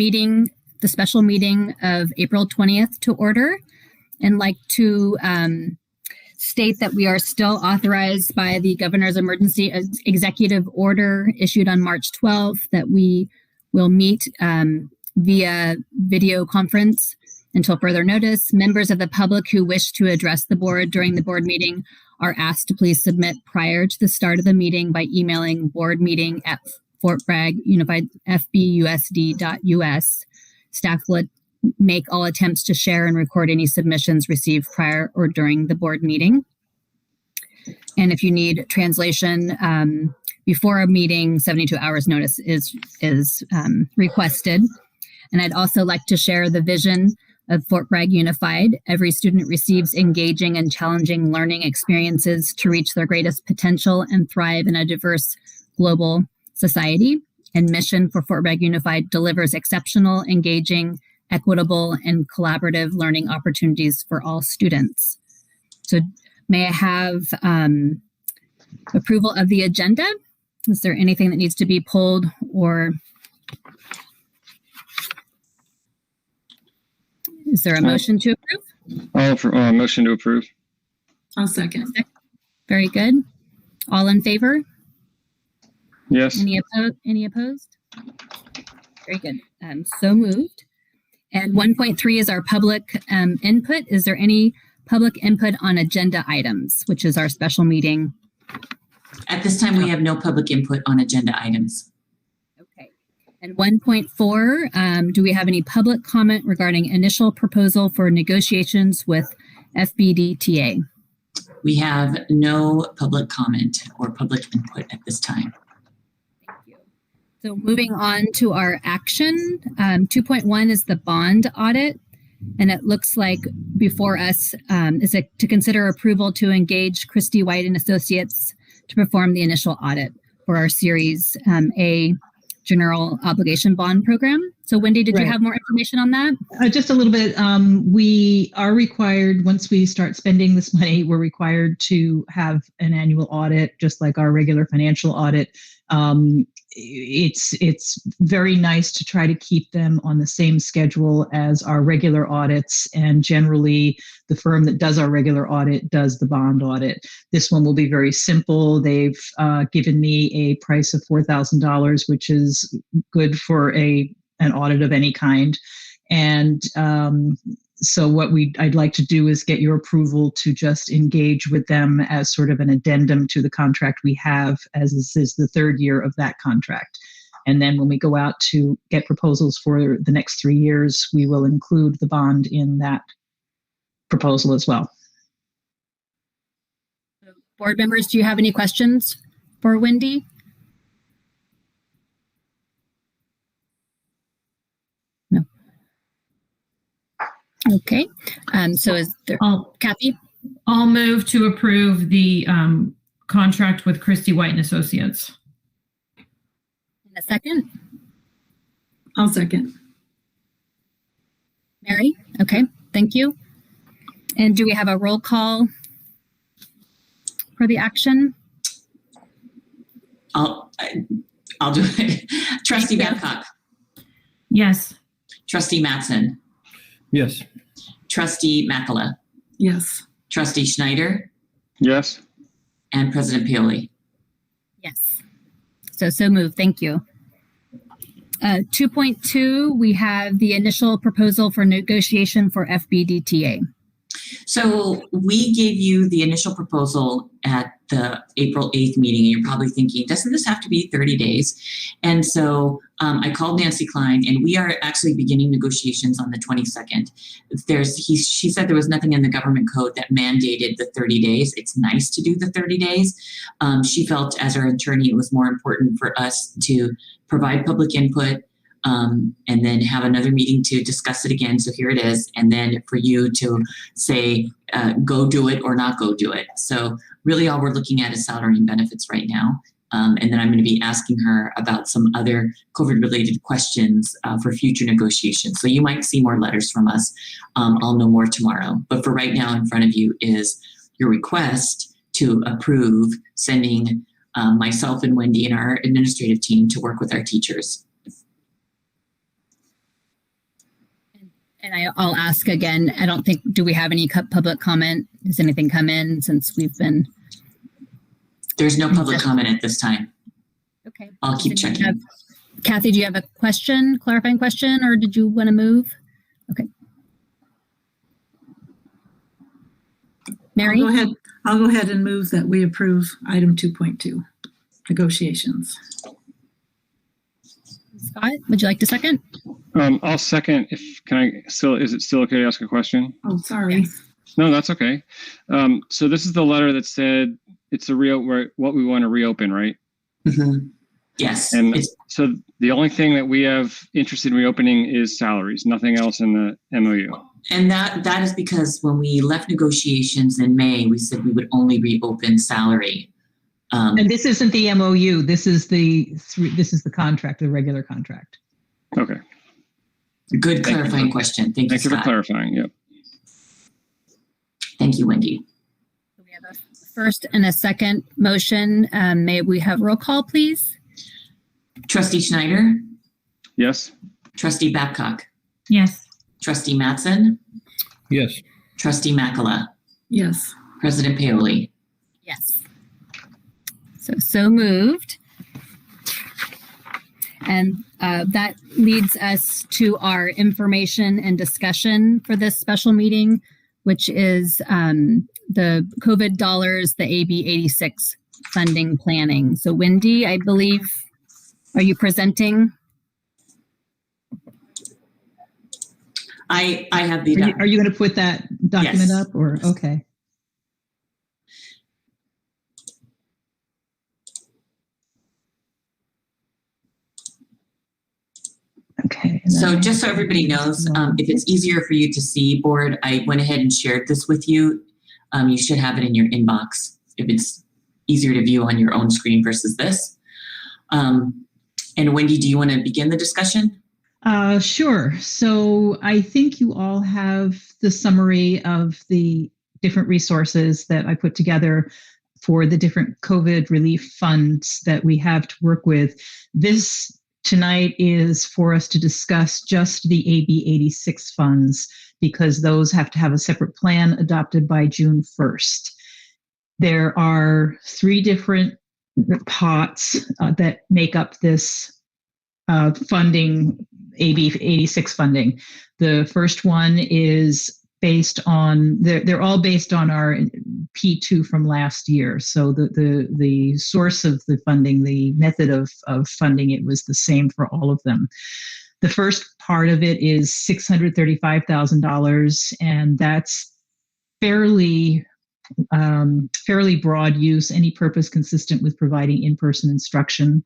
the special meeting of April 20th to order, and like to state that we are still authorized by the governor's emergency executive order issued on March 12th that we will meet via video conference until further notice. Members of the public who wish to address the board during the board meeting are asked to please submit prior to the start of the meeting by emailing boardmeeting@fortbragg.unified.fbusd.us. Staff will make all attempts to share and record any submissions received prior or during the board meeting. And if you need translation before a meeting, 72 hours notice is requested. And I'd also like to share the vision of Fort Bragg Unified. Every student receives engaging and challenging learning experiences to reach their greatest potential and thrive in a diverse global society. And mission for Fort Bragg Unified delivers exceptional, engaging, equitable, and collaborative learning opportunities for all students. So may I have approval of the agenda? Is there anything that needs to be pulled or is there a motion to approve? Motion to approve. I'll second. Very good. All in favor? Yes. Any opposed? Very good. So moved. And 1.3 is our public input. Is there any public input on agenda items, which is our special meeting? At this time, we have no public input on agenda items. Okay. And 1.4, do we have any public comment regarding initial proposal for negotiations with FBDTA? We have no public comment or public input at this time. Thank you. So moving on to our action, 2.1 is the bond audit. And it looks like before us is to consider approval to engage Christie White and Associates to perform the initial audit for our Series A General Obligation Bond Program. So Wendy, did you have more information on that? Just a little bit. We are required, once we start spending this money, we're required to have an annual audit, just like our regular financial audit. It's very nice to try to keep them on the same schedule as our regular audits, and generally the firm that does our regular audit does the bond audit. This one will be very simple. They've given me a price of $4,000, which is good for an audit of any kind. And so what I'd like to do is get your approval to just engage with them as sort of an addendum to the contract we have, as this is the third year of that contract. And then when we go out to get proposals for the next 3 years, we will include the bond in that proposal as well. Board members, do you have any questions for Wendy? No. Okay. So is there, Kathy? I'll move to approve the contract with Christie White and Associates. In a second. I'll second. Mary? Okay, thank you. And do we have a roll call for the action? I'll do it. Trustee Babcock. Yes. Trustee Mattson. Yes. Trustee Makala. Yes. Trustee Schneider. Yes. And President Pioli. Yes. So moved. Thank you. 2.2, we have the initial proposal for negotiation for FBDTA. So we gave you the initial proposal at the April 8th meeting, and you're probably thinking, doesn't this have to be 30 days? And so I called Nancy Klein, and we are actually beginning negotiations on the 22nd. She said there was nothing in the government code that mandated the 30 days. It's nice to do the 30 days. She felt as our attorney, it was more important for us to provide public input, and then have another meeting to discuss it again. So here it is. And then for you to say, go do it or not go do it. So really all we're looking at is salary and benefits right now. And then I'm going to be asking her about some other COVID-related questions for future negotiations. So you might see more letters from us. I'll know more tomorrow. But for right now in front of you is your request to approve sending myself and Wendy and our administrative team to work with our teachers. And I'll ask again, I don't think, do we have any public comment? Has anything come in since we've been? There's no public comment at this time. Okay. I'll keep checking. Kathy, do you have a question, clarifying question, or did you want to move? Okay. Mary? I'll go ahead and move that we approve item 2.2, negotiations. Scott, would you like to second? I'll second. Is it still okay to ask a question? Oh, sorry. Yes. No, that's okay. So this is the letter that said it's what we want to reopen, right? Mm-hmm. Yes. And so the only thing that we have interested in reopening is salaries, nothing else in the MOU. And that is because when we left negotiations in May, we said we would only reopen salary. And this isn't the MOU. This is the contract, the regular contract. Okay. Good clarifying question. Thank you, Scott. For clarifying. Yep. Thank you, Wendy. We have a first and a second motion. May we have roll call, please? Trustee Schneider? Yes. Trustee Babcock? Yes. Trustee Mattson? Yes. Trustee Makala? Yes. President Paoli? Yes. So moved. And that leads us to our information and discussion for this special meeting, which is the COVID dollars, the AB 86 funding planning. So Wendy, I believe, are you presenting? I have the. Are you going to put that document Yes. up or okay? Okay. So just so everybody knows, if it's easier for you to see, board, I went ahead and shared this with you. You should have it in your inbox if it's easier to view on your own screen versus this. And Wendy, do you want to begin the discussion? Sure. So I think you all have the summary of the different resources that I put together for the different COVID relief funds that we have to work with. This tonight is for us to discuss just the AB 86 funds because those have to have a separate plan adopted by June 1st. There are 3 different pots that make up this funding, AB 86 funding. The first one is based on, they're all based on our P2 from last year. So the source of the funding, the method of funding, it was the same for all of them. The first part of it is $635,000, and that's fairly broad use, any purpose consistent with providing in-person instruction.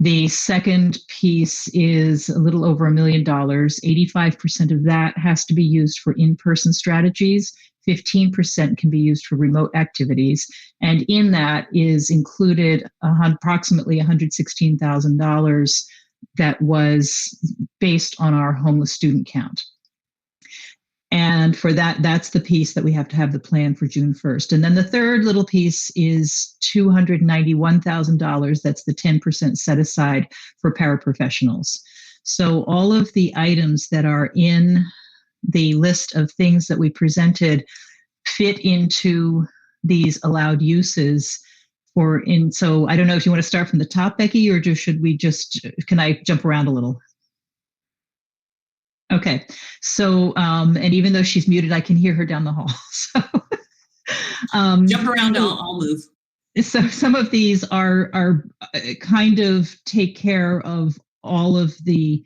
The second piece is a little over $1 million. 85% of that has to be used for in-person strategies. 15% can be used for remote activities. And in that is included approximately $116,000 that was based on our homeless student count. And for that, that's the piece that we have to have the plan for June 1st. And then the third little piece is $291,000. That's the 10% set aside for paraprofessionals. So all of the items that are in the list of things that we presented fit into these allowed uses so I don't know if you want to start from the top, Becky, or can I jump around a little? Okay, so, and even though she's muted, I can hear her down the hall. So, jump around, I'll move. So some of these are kind of take care of all of the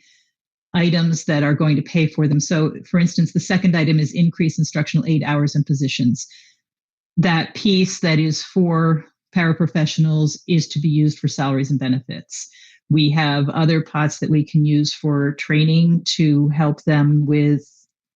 items that are going to pay for them. So for instance, the second item is increase instructional aid hours and positions. That piece that is for paraprofessionals is to be used for salaries and benefits. We have other pots that we can use for training to help them with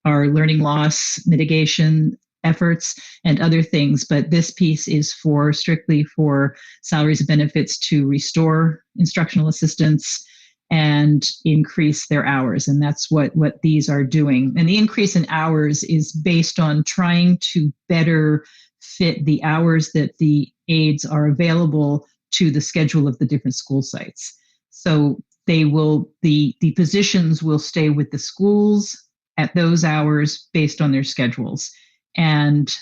our learning loss mitigation efforts and other things. But this piece is strictly for salaries and benefits to restore instructional assistants and increase their hours. And that's what these are doing. And the increase in hours is based on trying to better fit the hours that the aides are available to the schedule of the different school sites. So the positions will stay with the schools at those hours based on their schedules. And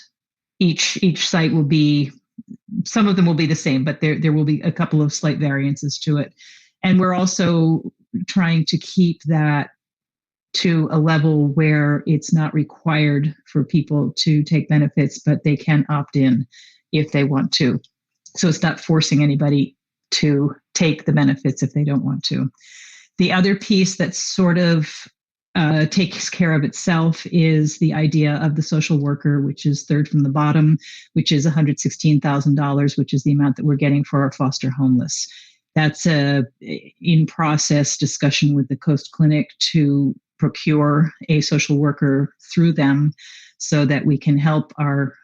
each site will be, some of them will be the same, but there will be a couple of slight variances to it. And we're also trying to keep that to a level where it's not required for people to take benefits, but they can opt in if they want to. So it's not forcing anybody to take the benefits if they don't want to. The other piece that sort of takes care of itself is the idea of the social worker, which is third from the bottom, which is $116,000, which is the amount that we're getting for our foster homeless. That's a in-process discussion with the Coast Clinic to procure a social worker through them so that we can help our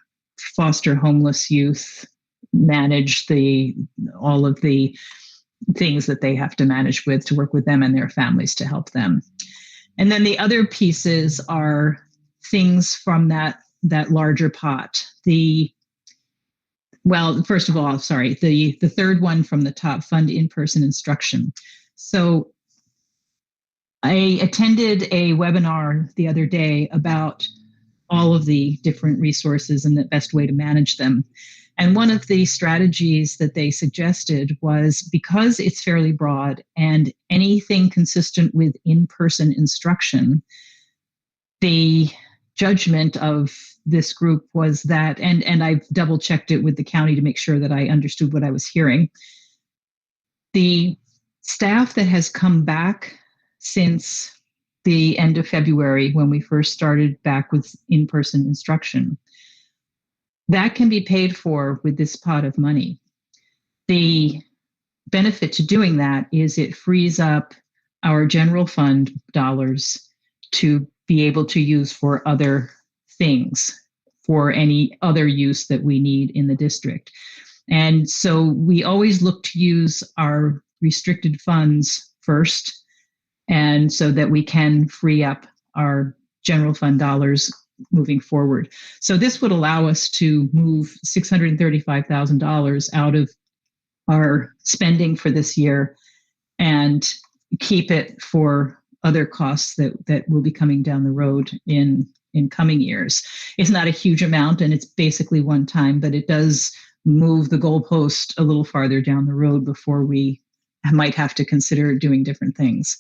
foster homeless youth manage all of the things that they have to manage with, to work with them and their families to help them. And then the other pieces are things from that larger pot. First of all, the third one from the top, fund in-person instruction. So I attended a webinar the other day about all of the different resources and the best way to manage them. And one of the strategies that they suggested was, because it's fairly broad and anything consistent with in-person instruction, the judgment of this group was that, and I've double checked it with the county to make sure that I understood what I was hearing. The staff that has come back since the end of February, when we first started back with in-person instruction, that can be paid for with this pot of money. The benefit to doing that is it frees up our general fund dollars to be able to use for other things, for any other use that we need in the district. And so we always look to use our restricted funds first, and so that we can free up our general fund dollars moving forward. So this would allow us to move $635,000 out of our spending for this year and keep it for other costs that will be coming down the road in coming years. It's not a huge amount, and it's basically one time, but it does move the goalpost a little farther down the road before we might have to consider doing different things.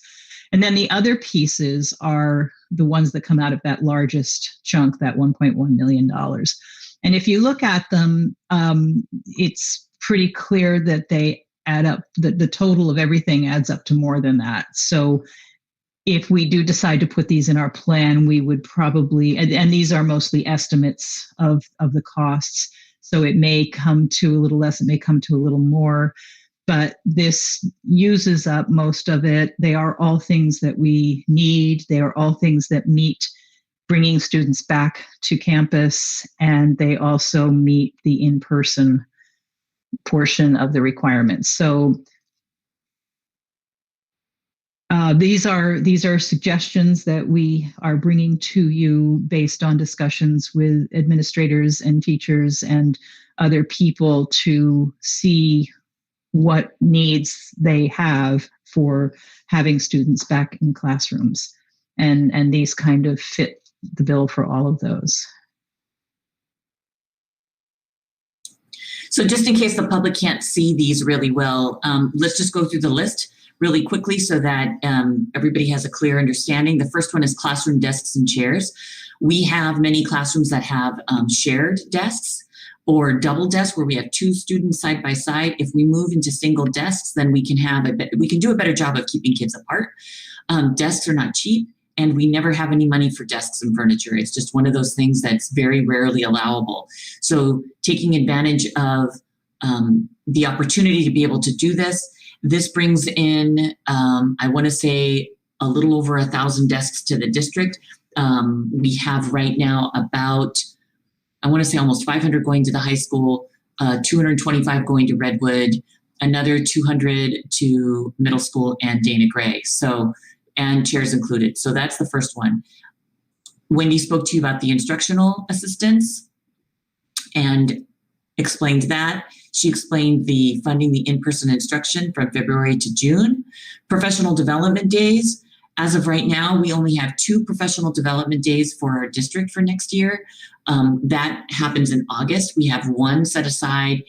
And then the other pieces are the ones that come out of that largest chunk, that $1.1 million. And if you look at them, it's pretty clear that they add up, the total of everything adds up to more than that. So if we do decide to put these in our plan, we would probably, and these are mostly estimates of the costs, so it may come to a little less, it may come to a little more, but this uses up most of it. They are all things that we need. They are all things that meet bringing students back to campus, and they also meet the in-person portion of the requirements. So these are suggestions that we are bringing to you based on discussions with administrators and teachers and other people to see what needs they have for having students back in classrooms. And these kind of fit the bill for all of those. So just in case the public can't see these really well, let's just go through the list really quickly so that everybody has a clear understanding. The first one is classroom desks and chairs. We have many classrooms that have shared desks or double desks where we have two students side by side. If we move into single desks, then we can do a better job of keeping kids apart. Desks are not cheap, and we never have any money for desks and furniture. It's just one of those things that's very rarely allowable. So taking advantage of the opportunity to be able to do this brings in, I want to say, a little over 1,000 desks to the district. We have right now about, I want to say almost 500 going to the high school, 225 going to Redwood, another 200 to middle school and Dana Gray. So, and chairs included. So that's the first one. Wendy spoke to you about the instructional assistants and explained that. She explained the funding the in-person instruction from February to June. Professional development days, As of right now, we only have 2 professional development days for our district for next year. That happens in August. We have 1 set aside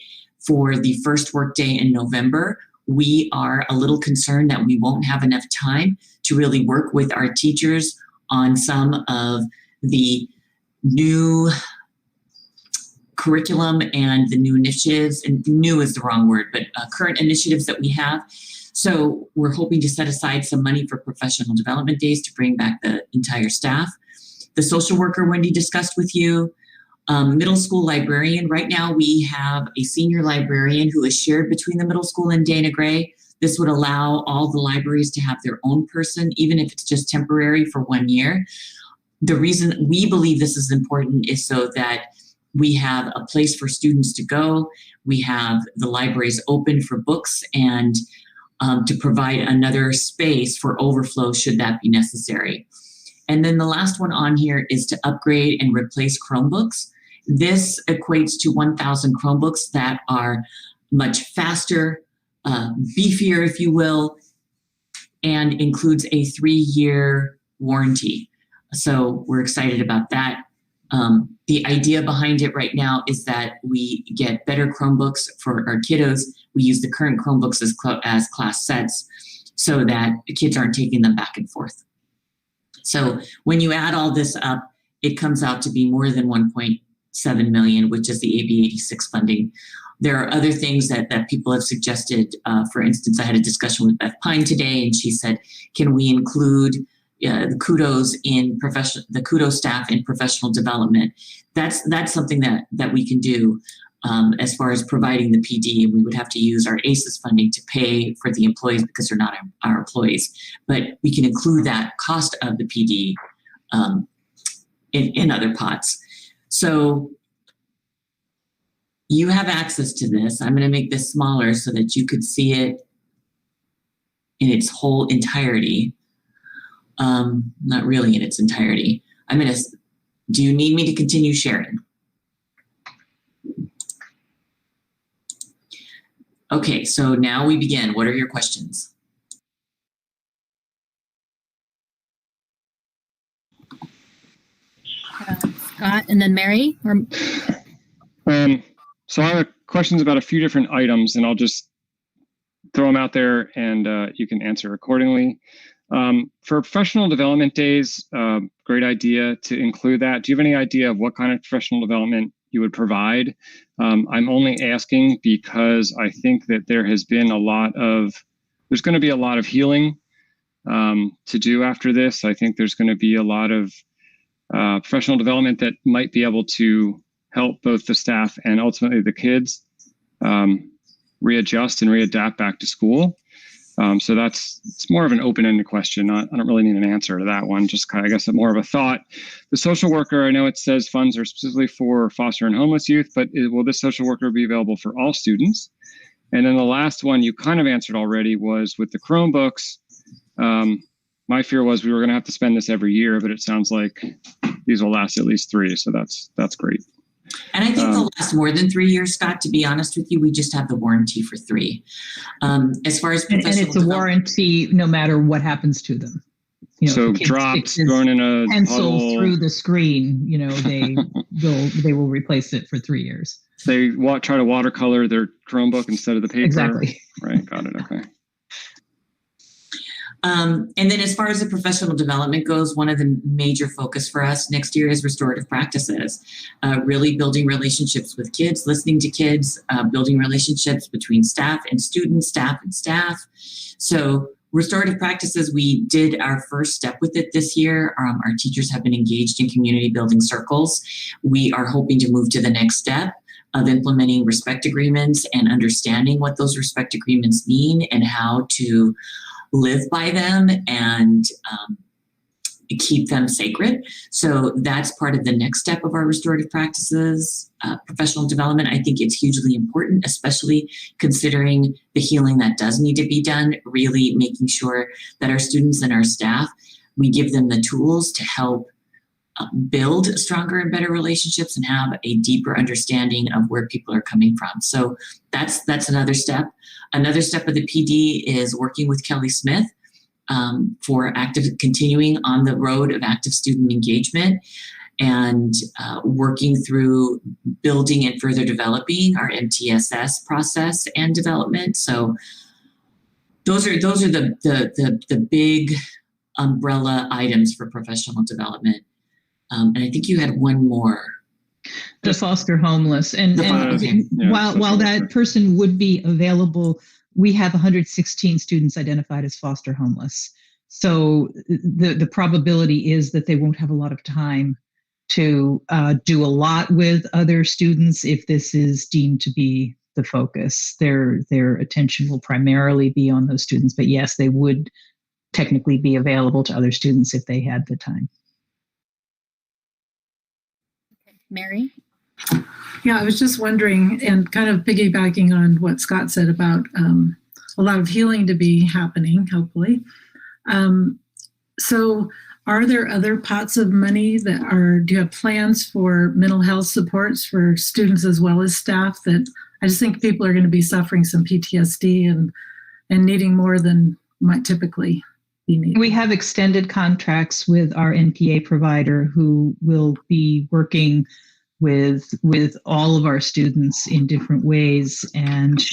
for the first workday in November. We are a little concerned that we won't have enough time to really work with our teachers on some of the new curriculum and the new initiatives, and new is the wrong word, but current initiatives that we have. So we're hoping to set aside some money for professional development days to bring back the entire staff. The social worker Wendy discussed with you. Middle school librarian. Right now we have a senior librarian who is shared between the middle school and Dana Gray. This would allow all the libraries to have their own person, even if it's just temporary for 1 year. The reason we believe this is important is so that we have a place for students to go. We have the libraries open for books and to provide another space for overflow should that be necessary. And then the last one on here is to upgrade and replace Chromebooks. This equates to 1,000 Chromebooks that are much faster, beefier, if you will, and includes a 3-year warranty. So we're excited about that. The idea behind it right now is that we get better Chromebooks for our kiddos. We use the current Chromebooks as class sets so that the kids aren't taking them back and forth. So when you add all this up, it comes out to be more than 1.7 million, which is the AB 86 funding. There are other things that people have suggested. For instance, I had a discussion with Beth Pine today, and she said, can we include the kudos staff in professional development? That's something that we can do as far as providing the PD. And we would have to use our ACES funding to pay for the employees because they're not our employees. But we can include that cost of the PD in other pots. So you have access to this. I'm going to make this smaller so that you could see it in its whole entirety. Not really in its entirety. Do you need me to continue sharing? Okay, so now we begin. What are your questions? Scott and then Mary? So I have questions about a few different items, and I'll just throw them out there and you can answer accordingly. For professional development days, great idea to include that. Do you have any idea of what kind of professional development you would provide? I'm only asking because I think that there's going to be a lot of healing to do after this. I think there's going to be a lot of professional development that might be able to help both the staff and ultimately the kids readjust and readapt back to school. So it's more of an open-ended question. I don't really need an answer to that one, just kind of, I guess, more of a thought. The social worker, I know it says funds are specifically for foster and homeless youth, but will this social worker be available for all students? And then the last one you kind of answered already was with the Chromebooks. My fear was we were going to have to spend this every year, but it sounds like these will last at least 3. So that's great. And I think they'll last more than 3 years, Scott, to be honest with you. We just have the warranty for 3. As far as and it's a warranty no matter what happens to them. So drops going in a pencil puddle through the screen, they will replace it for 3 years. They try to watercolor their Chromebook instead of the paper. Exactly. Right. Got it. Okay. And then as far as the professional development goes, one of the major focus for us next year is restorative practices, really building relationships with kids, listening to kids, building relationships between staff and students, staff and staff. So restorative practices, we did our first step with it this year. Our teachers have been engaged in community building circles. We are hoping to move to the next step of implementing respect agreements and understanding what those respect agreements mean and how to live by them and keep them sacred. So that's part of the next step of our restorative practices, professional development. I think it's hugely important, especially considering the healing that does need to be done, really making sure that our students and our staff, we give them the tools to help build stronger and better relationships and have a deeper understanding of where people are coming from. So that's another step. Another step of the PD is working with Kelly Smith. for continuing on the road of active student engagement and working through building and further developing our MTSS process and development. So those are the big umbrella items for professional development. And I think you had one more. The foster homeless. And while that person would be available, we have 116 students identified as foster homeless. So the probability is that they won't have a lot of time to do a lot with other students if this is deemed to be the focus. Their attention will primarily be on those students, but yes, they would technically be available to other students if they had the time. Mary? Yeah, I was just wondering, and kind of piggybacking on what Scott said about a lot of healing to be happening, hopefully. So are there other pots of money do you have plans for mental health supports for students as well as staff? That I just think people are going to be suffering some PTSD and needing more than might typically be needed. We have extended contracts with our NPA provider who will be working with all of our students in different ways. And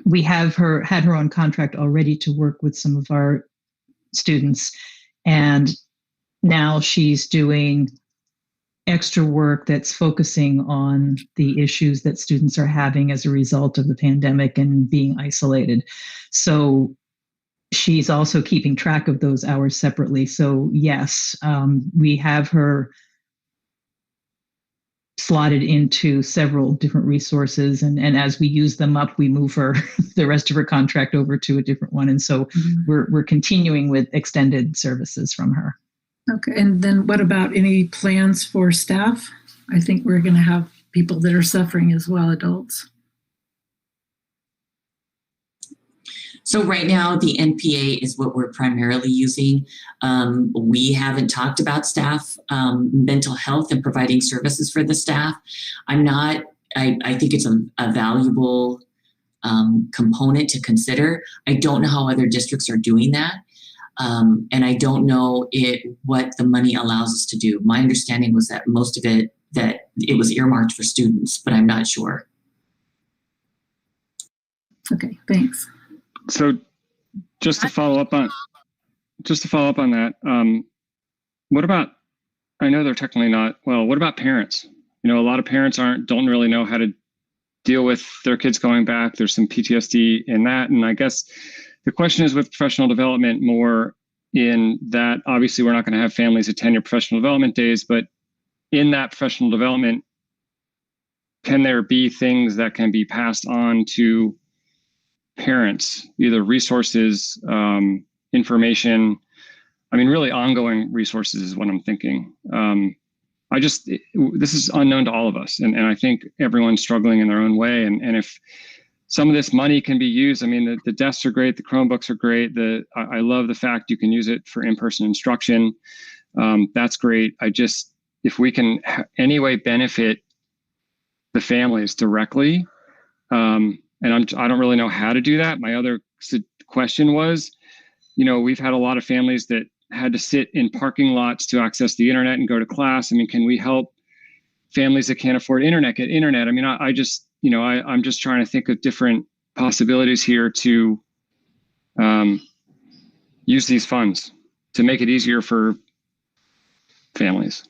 we had her on contract already to work with some of our students. And now she's doing extra work that's focusing on the issues that students are having as a result of the pandemic and being isolated. So she's also keeping track of those hours separately. So yes, we have her slotted into several different resources. And as we use them up, we move the rest of her contract over to a different one. And so we're continuing with extended services from her. Okay. And then what about any plans for staff? I think we're going to have people that are suffering as well, adults. So right now, the NPA is what we're primarily using. We haven't talked about staff mental health and providing services for the staff. I think it's a valuable component to consider. I don't know how other districts are doing that. And I don't know what the money allows us to do. My understanding was that most of it was earmarked for students, but I'm not sure. Okay, thanks. So just to follow up on that, what about, I know they're technically not, well, what about parents? A lot of parents don't really know how to deal with their kids going back. There's some PTSD in that. And I guess the question is with professional development more in that, obviously we're not going to have families attend your professional development days, but in that professional development, can there be things that can be passed on to parents, either resources, information, really ongoing resources is what I'm thinking. This is unknown to all of us. And I think everyone's struggling in their own way. And if some of this money can be used, the desks are great, the Chromebooks are great. I love the fact you can use it for in-person instruction. That's great. If we can any way benefit the families directly, and I don't really know how to do that. My other question was, we've had a lot of families that had to sit in parking lots to access the internet and go to class. Can we help families that can't afford internet get internet? I'm just trying to think of different possibilities here to use these funds to make it easier for families.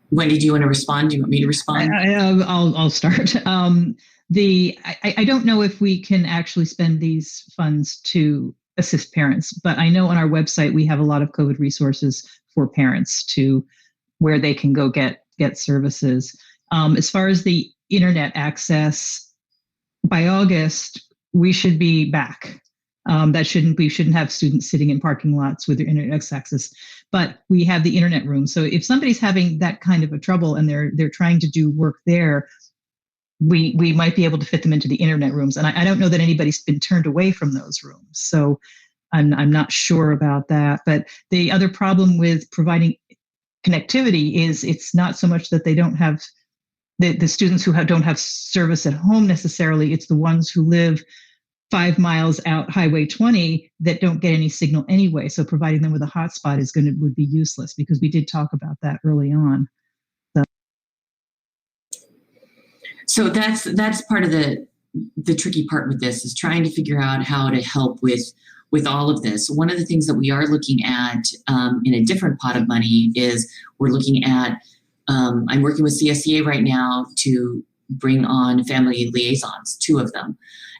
Wendy, do you want to respond? Do you want me to respond? I'll start. I don't know if we can actually spend these funds to assist parents, but I know on our website we have a lot of COVID resources for parents where they can go get services. As far as the internet access, by August we should be back. We shouldn't have students sitting in parking lots with their internet access, but we have the internet room. So if somebody's having that kind of a trouble and they're trying to do work there, we might be able to fit them into the internet rooms. And I don't know that anybody's been turned away from those rooms. So I'm not sure about that. But the other problem with providing connectivity is it's not so much that they don't have the students who don't have service at home necessarily. It's the ones who live 5 miles out Highway 20 that don't get any signal anyway. So providing them with a hotspot would be useless, because we did talk about that early on. So that's part of the tricky part with this, is trying to figure out how to help with all of this. One of the things that we are looking at in a different pot of money is we're looking at, I'm working with CSEA right now to bring on family liaisons, 2 of them.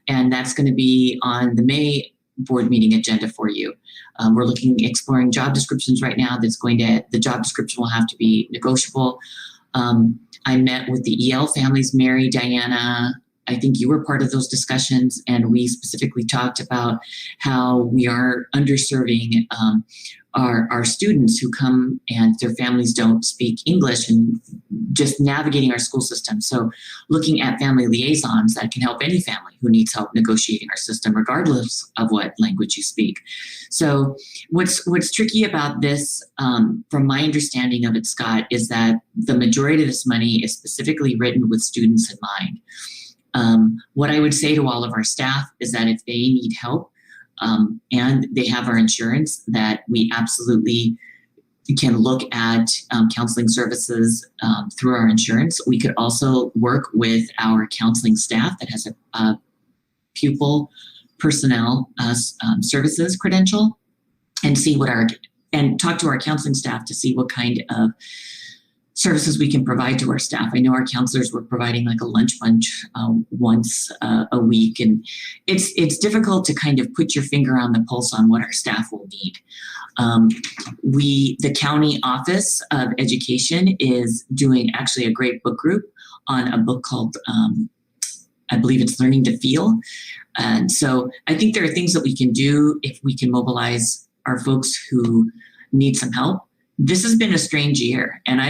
And that's going to be on the May board meeting agenda for you. We're exploring job descriptions right now. The job description will have to be negotiable. I met with the EL families, Mary, Diana. I think you were part of those discussions, and we specifically talked about how we are underserving our students who come and their families don't speak English, and just navigating our school system. So looking at family liaisons that can help any family who needs help negotiating our system, regardless of what language you speak. So what's tricky about this, from my understanding of it, Scott, is that the majority of this money is specifically written with students in mind. What I would say to all of our staff is that if they need help, and they have our insurance, that we absolutely can look at counseling services through our insurance. We could also work with our counseling staff that has a pupil personnel services credential, and talk to our counseling staff to see what kind of services we can provide to our staff. I know our counselors were providing like a lunch bunch once a week, and it's difficult to kind of put your finger on the pulse on what our staff will need. The county office of education is doing actually a great book group on a book called, I believe it's Learning to Feel. And so I think there are things that we can do if we can mobilize our folks who need some help. This has been a strange year, and I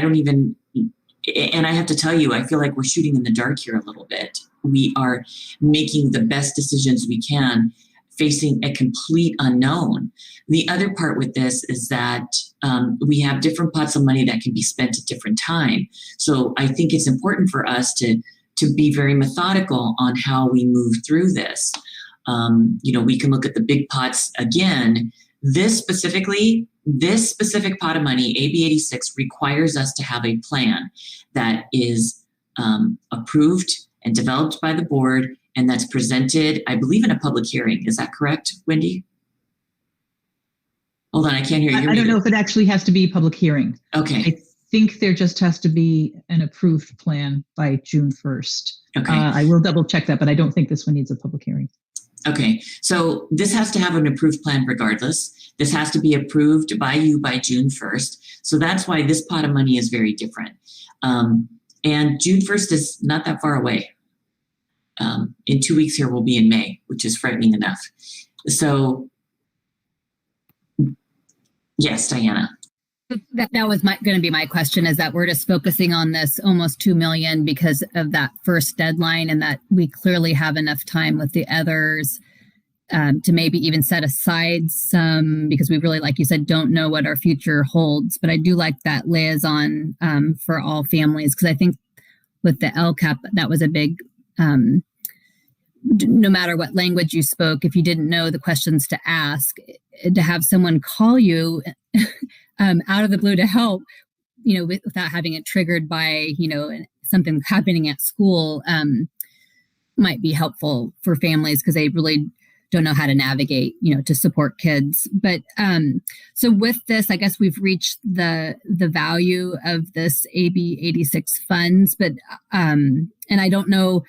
have to tell you, I feel like we're shooting in the dark here a little bit. We are making the best decisions we can, facing a complete unknown. The other part with this is that we have different pots of money that can be spent at different time. So I think it's important for us to be very methodical on how we move through this. We can look at the big pots again. This specific pot of money, AB 86, requires us to have a plan that is approved and developed by the board, and that's presented, I believe, in a public hearing. Is that correct, Wendy? Hold on, I can't hear you. I don't know if it actually has to be a public hearing. Okay. I think there just has to be an approved plan by June 1st. Okay. I will double check that, but I don't think this one needs a public hearing. Okay, so this has to have an approved plan regardless. This has to be approved by you by June 1st. So that's why this pot of money is very different. And June 1st is not that far away. In 2 weeks here, we'll be in May, which is frightening enough. So, yes, Diana. That was going to be my question, is that we're just focusing on this almost $2 million because of that first deadline, and that we clearly have enough time with the others to maybe even set aside some, because we really, like you said, don't know what our future holds. But I do like that liaison for all families, because I think with the LCAP, that was a big, no matter what language you spoke, if you didn't know the questions to ask, to have someone call you out of the blue to help, without having it triggered by, something happening at school, might be helpful for families, because they really don't know how to navigate, to support kids. But so with this, I guess we've reached the value of this AB 86 funds, but and I don't know,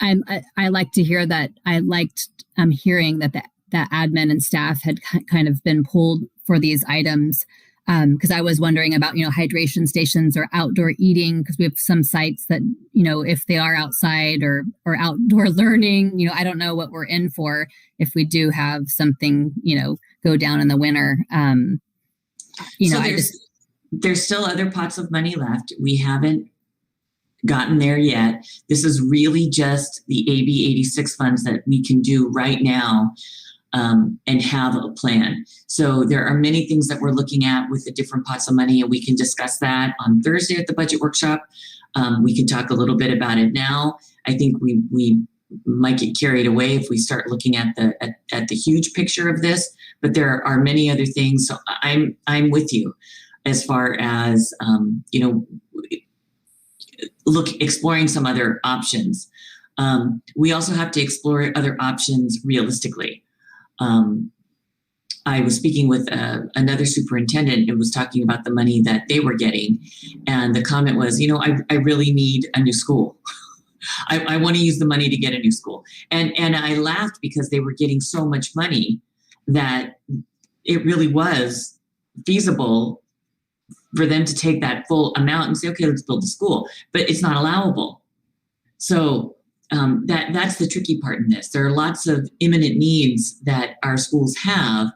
I like to hear that. I liked hearing that that admin and staff had kind of been pulled for these items, because I was wondering about, hydration stations or outdoor eating, because we have some sites that, if they are outside or outdoor learning, I don't know what we're in for if we do have something, go down in the winter. So there's still other pots of money left. We haven't gotten there yet. This is really just the AB 86 funds that we can do right now. And have a plan. So there are many things that we're looking at with the different pots of money, and we can discuss that on Thursday at the budget workshop. We can talk a little bit about it now. I think we might get carried away if we start looking at the huge picture of this, but there are many other things. So I'm with you as far as, exploring some other options. We also have to explore other options realistically. I was speaking with another superintendent and was talking about the money that they were getting. And the comment was, I really need a new school. I want to use the money to get a new school. And I laughed because they were getting so much money that it really was feasible for them to take that full amount and say, okay, let's build a school. But it's not allowable. So that's the tricky part in this. There are lots of imminent needs that our schools have.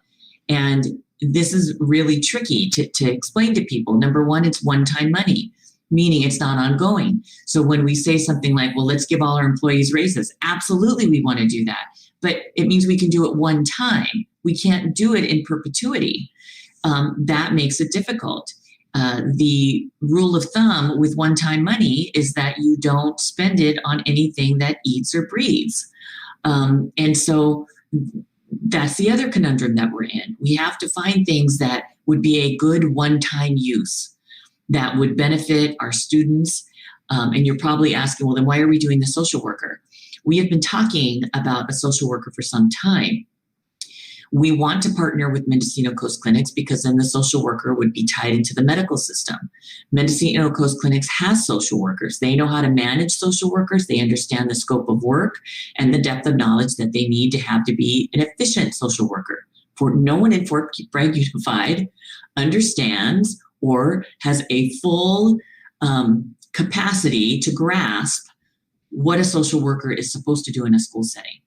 And this is really tricky to explain to people. Number one, it's one-time money, meaning it's not ongoing. So when we say something like, well, let's give all our employees raises, absolutely we want to do that. But it means we can do it one time. We can't do it in perpetuity. That makes it difficult. The rule of thumb with one-time money is that you don't spend it on anything that eats or breathes. And so that's the other conundrum that we're in. We have to find things that would be a good one-time use that would benefit our students. And you're probably asking, well, then why are we doing the social worker? We have been talking about a social worker for some time. We want to partner with Mendocino Coast Clinics because then the social worker would be tied into the medical system. Mendocino Coast Clinics has social workers. They know how to manage social workers. They understand the scope of work and the depth of knowledge that they need to have to be an efficient social worker. For no one in Fort Bragg Unified understands or has a full capacity to grasp what a social worker is supposed to do in a school setting.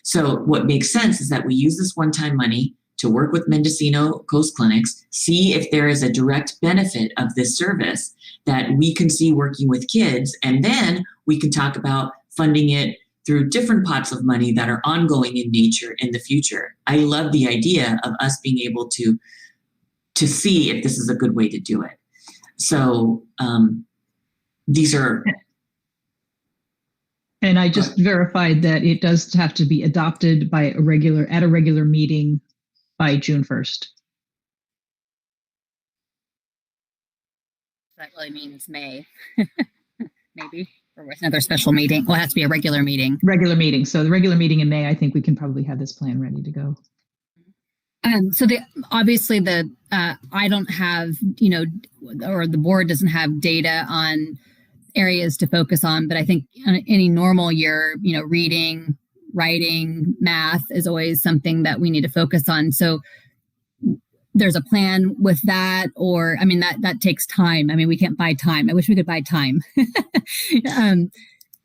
So what makes sense is that we use this one-time money to work with Mendocino Coast Clinics, see if there is a direct benefit of this service that we can see working with kids, and then we can talk about funding it through different pots of money that are ongoing in nature in the future. I love the idea of us being able to see if this is a good way to do it. So these are... And I just verified that it does have to be adopted by a regular meeting by June 1st. That really means May, maybe, or with another special meeting. Well, it has to be a regular meeting. Regular meeting. So the regular meeting in May, I think we can probably have this plan ready to go. So obviously I don't have, or the board doesn't have data on areas to focus on, but I think in any normal year, reading, writing, math is always something that we need to focus on. So there's a plan with that, or, that takes time. We can't buy time. I wish we could buy time.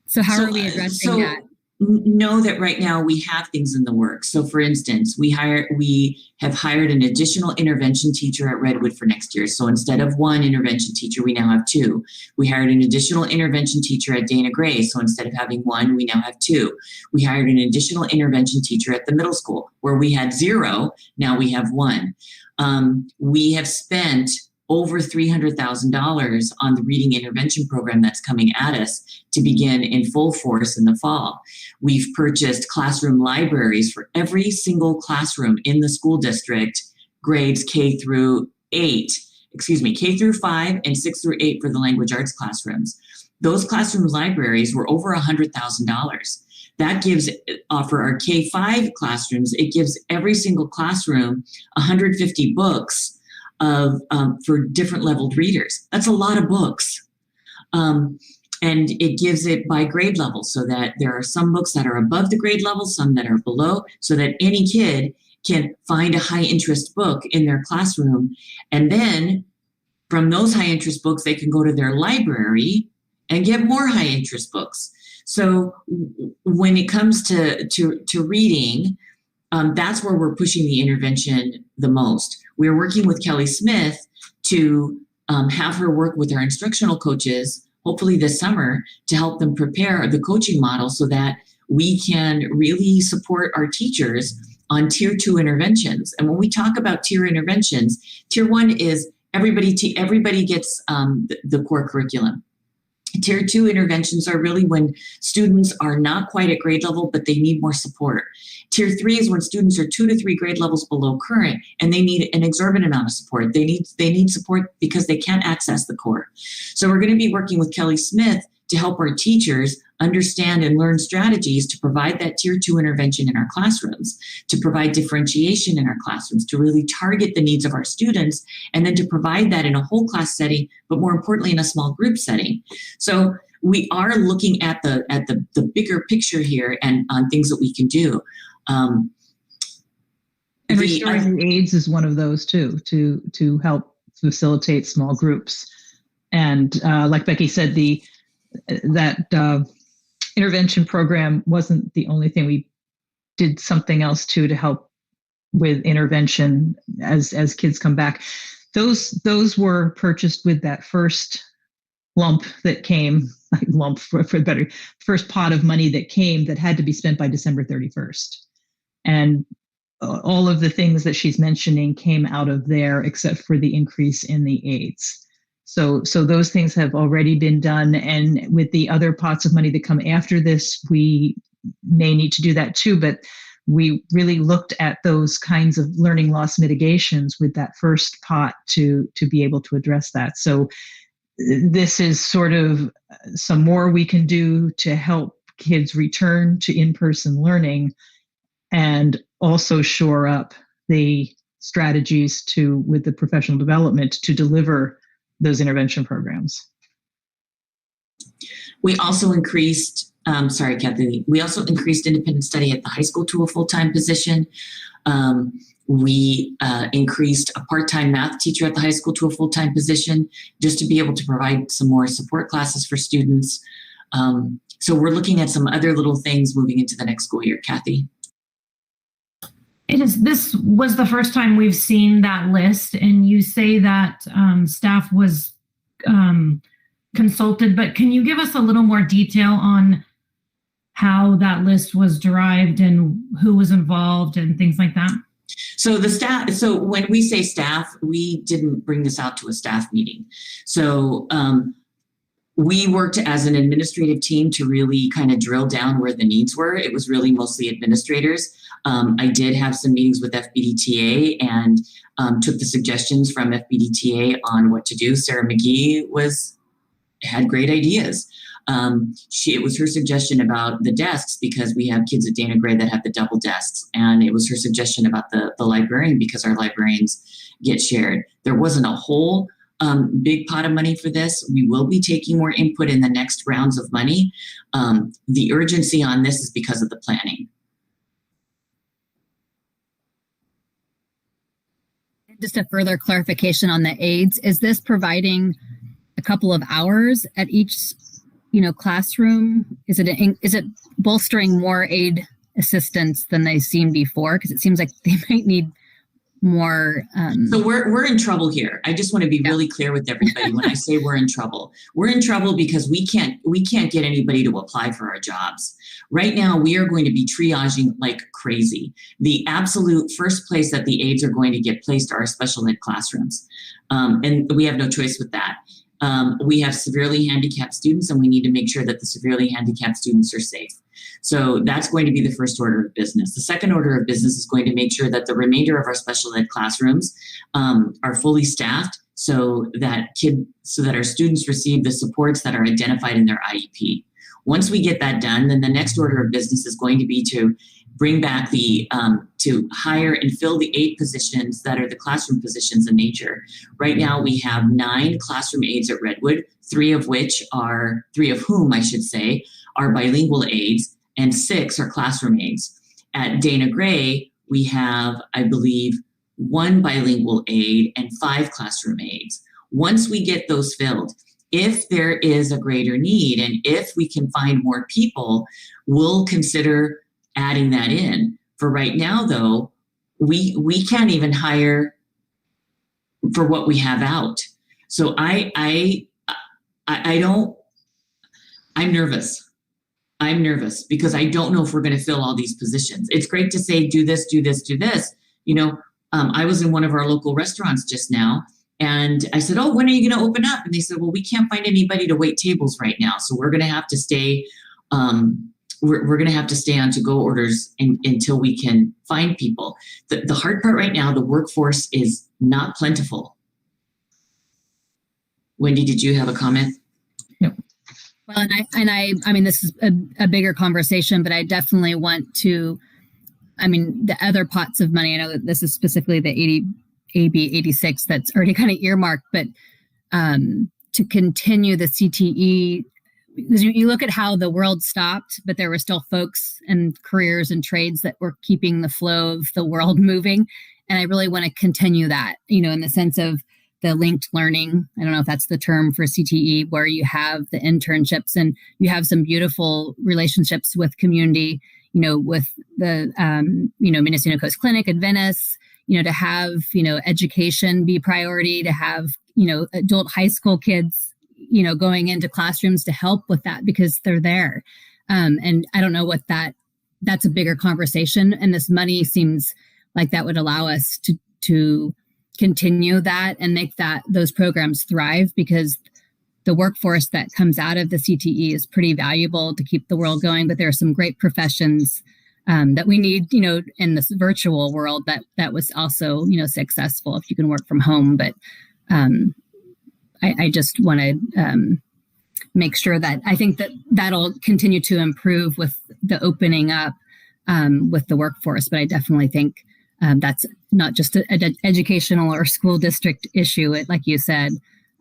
So how are we addressing that? Know that right now we have things in the works. So for instance, we have hired an additional intervention teacher at Redwood for next year. So instead of one intervention teacher, we now have two. We hired an additional intervention teacher at Dana Gray. So instead of having one, we now have two. We hired an additional intervention teacher at the middle school where we had 0. Now we have 1. We have spent over $300,000 on the reading intervention program that's coming at us to begin in full force in the fall. We've purchased classroom libraries for every single classroom in the school district, grades K through 5 and 6 through 8 for the language arts classrooms. Those classroom libraries were over $100,000. That gives, for our K-5 classrooms, it gives every single classroom 150 books for different leveled readers. That's a lot of books. And it gives it by grade level so that there are some books that are above the grade level, some that are below, so that any kid can find a high interest book in their classroom. And then from those high interest books, they can go to their library and get more high interest books. So when it comes to reading, that's where we're pushing the intervention the most. We're working with Kelly Smith to have her work with our instructional coaches, hopefully this summer, to help them prepare the coaching model so that we can really support our teachers on tier 2 interventions. And when we talk about tier interventions, tier 1 is everybody gets the core curriculum. Tier 2 interventions are really when students are not quite at grade level, but they need more support. Tier 3 is when students are 2 to 3 grade levels below current and they need an exorbitant amount of support. They need support because they can't access the core. So we're going to be working with Kelly Smith to help our teachers understand and learn strategies to provide that Tier 2 intervention in our classrooms, to provide differentiation in our classrooms, to really target the needs of our students, and then to provide that in a whole class setting, but more importantly in a small group setting. So we are looking at the bigger picture here and on things that we can do. And restoring the aids is one of those too, to help facilitate small groups. And like Becky said, that intervention program wasn't the only thing. We did something else too to help with intervention as kids come back. Those were purchased with that first lump that came, lump for better, first pot of money that came that had to be spent by December 31st. And all of the things that she's mentioning came out of there, except for the increase in the aids. So those things have already been done. And with the other pots of money that come after this, we may need to do that too. But we really looked at those kinds of learning loss mitigations with that first pot to be able to address that. So this is sort of some more we can do to help kids return to in-person learning and also shore up the strategies with the professional development to deliver those intervention programs. We also increased, sorry, Kathy, we also increased independent study at the high school to a full-time position. We increased a part-time math teacher at the high school to a full-time position just to be able to provide some more support classes for students. So we're looking at some other little things moving into the next school year, Kathy. This was the first time we've seen that list, and you say that staff was consulted, but can you give us a little more detail on how that list was derived and who was involved and things like that? So the staff, so when we say staff, we didn't bring this out to a staff meeting. So we worked as an administrative team to really kind of drill down where the needs were. It was really mostly administrators. I did have some meetings with FBDTA and took the suggestions from FBDTA on what to do. Sarah McGee had great ideas. It was her suggestion about the desks because we have kids at Dana Gray that have the double desks. And it was her suggestion about the librarian because our librarians get shared. There wasn't a whole big pot of money for this. We will be taking more input in the next rounds of money. The urgency on this is because of the planning. Just a further clarification on the aids, is this providing a couple of hours at each, classroom? Is it bolstering more aid assistants than they've seen before? Because it seems like they might need more. So we're in trouble here. I just want to be really clear with everybody when I say we're in trouble. We're in trouble because we can't get anybody to apply for our jobs. Right now, we are going to be triaging like crazy. The absolute first place that the aides are going to get placed are our special ed classrooms. And we have no choice with that. We have severely handicapped students, and we need to make sure that the severely handicapped students are safe. So that's going to be the first order of business. The second order of business is going to make sure that the remainder of our special ed classrooms are fully staffed so that our students receive the supports that are identified in their IEP. Once we get that done, then the next order of business is going to be to bring back to hire and fill the 8 positions that are the classroom positions in nature. Right now, we have 9 classroom aides at Redwood, 3 of whom are bilingual aides, and 6 are classroom aides. At Dana Gray, we have, I believe, 1 bilingual aide and 5 classroom aides. Once we get those filled, if there is a greater need and if we can find more people, we'll consider adding that in. For right now, though, we can't even hire for what we have out. So I'm nervous. I'm nervous because I don't know if we're going to fill all these positions. It's great to say, do this, do this, do this. I was in one of our local restaurants just now, And I said, oh, when are you going to open up? And they said, well, we can't find anybody to wait tables right now. So we're going to have to stay, we're going to have to stay on to-go orders until we can find people. The hard part right now, the workforce is not plentiful. Wendy, did you have a comment? No. Well, I mean, this is a bigger conversation, but I definitely want to, I mean, the other pots of money, I know that this is specifically the AB 86 that's already kind of earmarked, but to continue the CTE, because you look at how the world stopped, but there were still folks and careers and trades that were keeping the flow of the world moving. And I really want to continue that, you know, in the sense of the linked learning. I don't know if that's the term for CTE, where you have the internships and you have some beautiful relationships with community, you know, with the, you know, Mendocino Coast Clinic at Venice, you know, to have, you know, education be priority, to have, you know, adult high school kids, you know, going into classrooms to help with that because they're there. And I don't know what that's a bigger conversation. And this money seems like that would allow us to continue that and make those programs thrive, because the workforce that comes out of the CTE is pretty valuable to keep the world going. But there are some great professions that we need, you know, in this virtual world that was also, you know, successful if you can work from home. But I just want to make sure that I think that'll continue to improve with the opening up with the workforce. But I definitely think that's not just an educational or school district issue, like you said.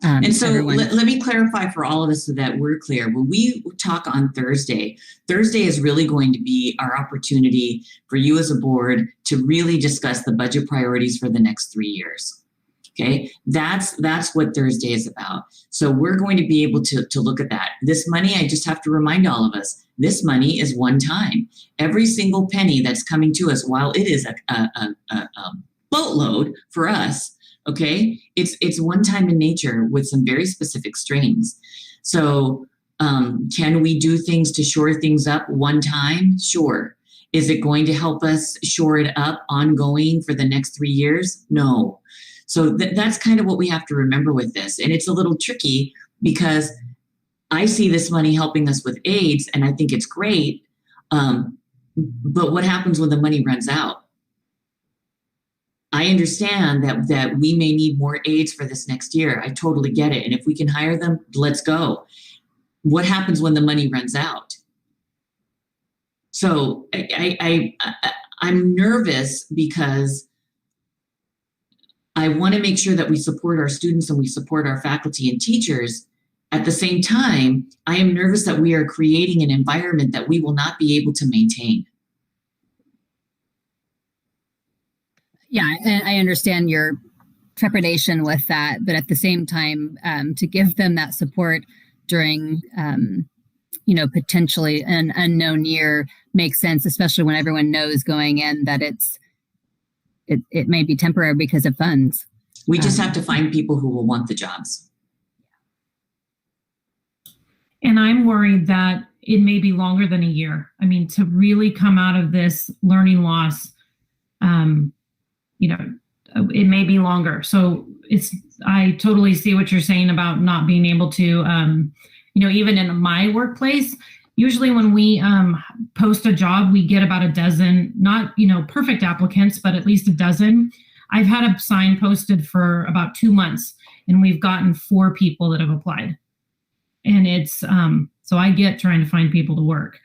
And so let me clarify for all of us so that we're clear. When we talk on Thursday is really going to be our opportunity for you as a board to really discuss the budget priorities for the next 3 years. Okay, that's what Thursday is about. So we're going to be able to look at that. This money, I just have to remind all of us, this money is one time. Every single penny that's coming to us, while it is a boatload for us, okay, it's one time in nature with some very specific strings. So can we do things to shore things up one time? Sure. Is it going to help us shore it up ongoing for the next 3 years? No. So that's kind of what we have to remember with this. And it's a little tricky because I see this money helping us with AIDS, and I think it's great. But what happens when the money runs out? I understand that we may need more aides for this next year. I totally get it. And if we can hire them, let's go. What happens when the money runs out? So I'm nervous because I want to make sure that we support our students and we support our faculty and teachers. At the same time, I am nervous that we are creating an environment that we will not be able to maintain. Yeah, and I understand your trepidation with that, but at the same time, to give them that support during, you know, potentially an unknown year makes sense, especially when everyone knows going in that it may be temporary because of funds. We just have to find people who will want the jobs. And I'm worried that it may be longer than a year. I mean, to really come out of this learning loss, you know, it may be longer. So I totally see what you're saying about not being able to, you know, even in my workplace, usually when we post a job, we get about a dozen, not, you know, perfect applicants, but at least a dozen. I've had a sign posted for about 2 months and we've gotten 4 people that have applied. And it's, so I get trying to find people to work.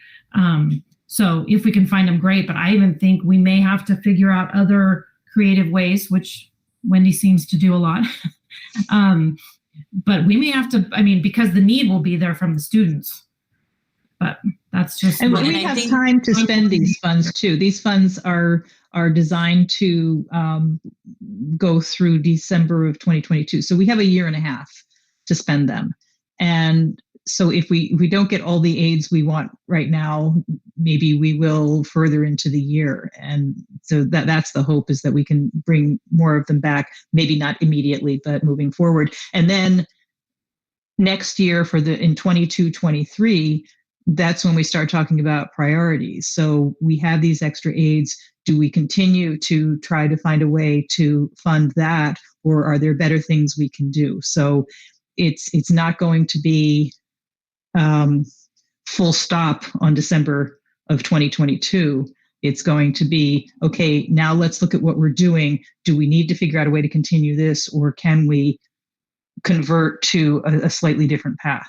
So if we can find them, great. But I even think we may have to figure out other creative ways, which Wendy seems to do a lot. But we may have to, I mean, because the need will be there from the students. But that's just. And we have time to spend these funds too. These funds are designed to go through December of 2022. So we have a year and a half to spend them. And so if we don't get all the aids we want right now, maybe we will further into the year. And so that's the hope, is that we can bring more of them back, maybe not immediately, but moving forward. And then next year in 22-23, that's when we start talking about priorities. So we have these extra aides. Do we continue to try to find a way to fund that, or are there better things we can do? So it's not going to be full stop on December of 2022. It's going to be, okay, now let's look at what we're doing. Do we need to figure out a way to continue this, or can we convert to a slightly different path?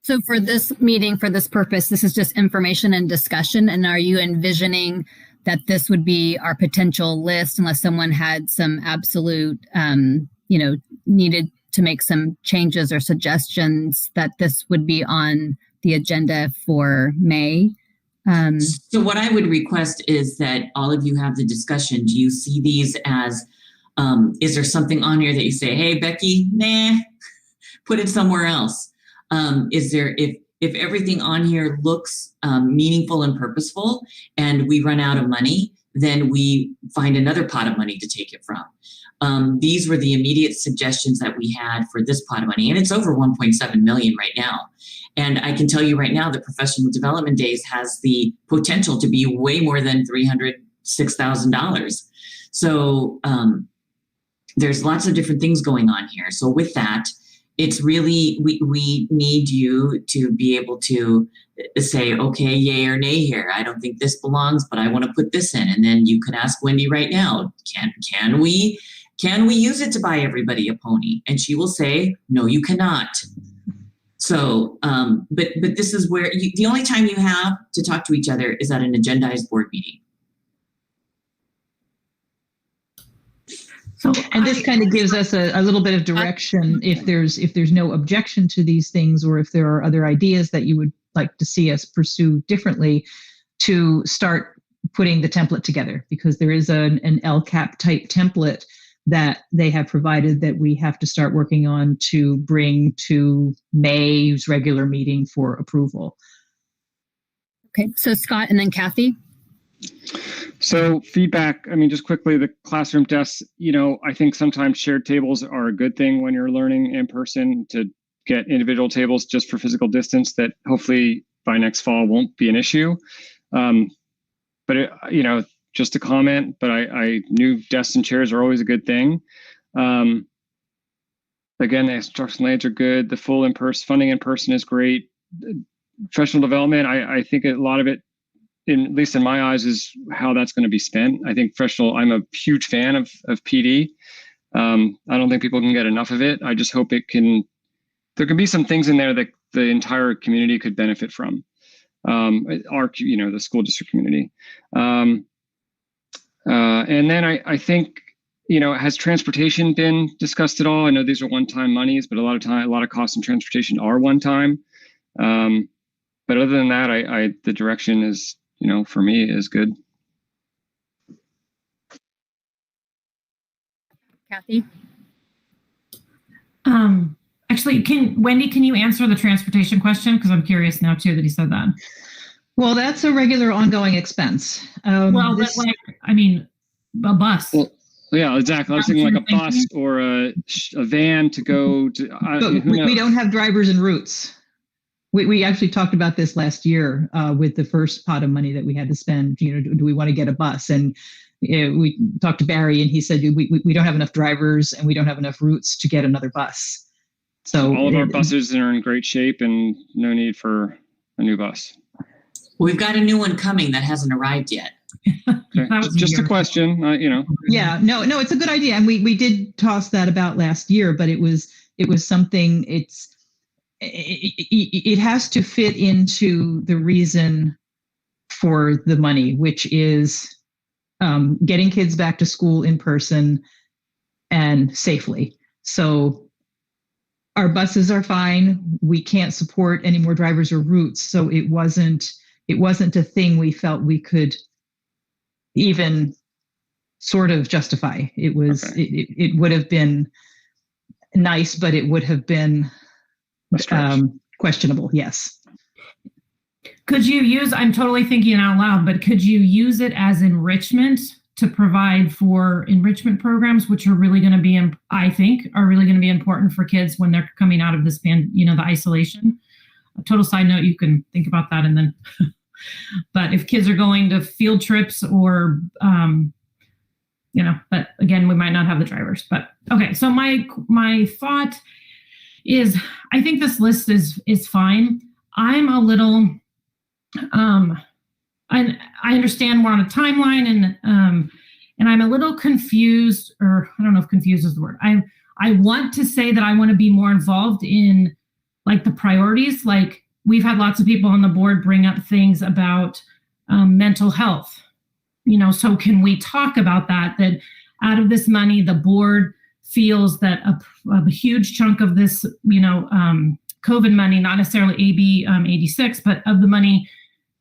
So for this meeting, for this purpose, this is just information and discussion. And are you envisioning that this would be our potential list unless someone had some absolute, needed to make some changes or suggestions, that this would be on the agenda for May? So what I would request is that all of you have the discussion. Do you see these as, is there something on here that you say, hey, Becky, nah, put it somewhere else? Is there, if everything on here looks meaningful and purposeful and we run out of money, then we find another pot of money to take it from. These were the immediate suggestions that we had for this pot of money, and it's over 1.7 million right now. And I can tell you right now that Professional Development Days has the potential to be way more than $306,000. So there's lots of different things going on here. So with that, it's really, we need you to be able to say, okay, yay or nay here. I don't think this belongs, but I want to put this in. And then you could ask Wendy right now, can we use it to buy everybody a pony? And she will say, no, you cannot. So, but this is where the only time you have to talk to each other is at an agendized board meeting. So, and this kind of gives us a little bit of direction if there's no objection to these things, or if there are other ideas that you would like to see us pursue differently, to start putting the template together, because there is an LCAP type template that they have provided that we have to start working on to bring to May's regular meeting for approval. Okay, so Scott and then Kathy. So feedback, I mean, just quickly, the classroom desks, I think sometimes shared tables are a good thing when you're learning in person, to get individual tables just for physical distance that hopefully by next fall won't be an issue. But just a comment, but I knew desks and chairs are always a good thing. Again, the instructional aids are good. The full in-person funding in person is great. Professional development, I think a lot of it, at least in my eyes, is how that's going to be spent. I think I'm a huge fan of PD. I don't think people can get enough of it. I just hope there can be some things in there that the entire community could benefit from. The school district community. And then I think, has transportation been discussed at all? I know these are one-time monies, but a lot of costs in transportation are one-time. But other than that, the direction is, for me, is good. Kathy? Actually, Wendy, can you answer the transportation question? Because I'm curious now too that he said that. Well, that's a regular ongoing expense. A bus. Well, yeah, exactly. I was thinking like a bus or a van to go to. We don't have drivers and routes. We actually talked about this last year with the first pot of money that we had to spend. Do we want to get a bus? And we talked to Barry, and he said we don't have enough drivers and we don't have enough routes to get another bus. So all of our buses are in great shape, and no need for a new bus. We've got a new one coming that hasn't arrived yet. Okay. Just a question, Yeah, no, it's a good idea, and we did toss that about last year, but it was something. It has to fit into the reason for the money, which is getting kids back to school in person and safely. So our buses are fine. We can't support any more drivers or routes, so it wasn't a thing we felt we could even sort of justify. It was okay. It would have been nice, but it would have been questionable. Yes. Could you use, I'm totally thinking out loud, but could you use it as enrichment to provide for enrichment programs, which are really going to be, I think, are really going to be important for kids when they're coming out of this the isolation? a total side note, you can think about that and then, but if kids are going to field trips or, but again, we might not have the drivers, but okay. So my thought is, I think this list is fine. I'm a little, I understand we're on a timeline and I'm a little confused, or I don't know if confused is the word. I want to say that I want to be more involved in like the priorities. Like we've had lots of people on the board bring up things about mental health. So can we talk about that out of this money, the board feels that a huge chunk of this, COVID money, not necessarily AB 86, but of the money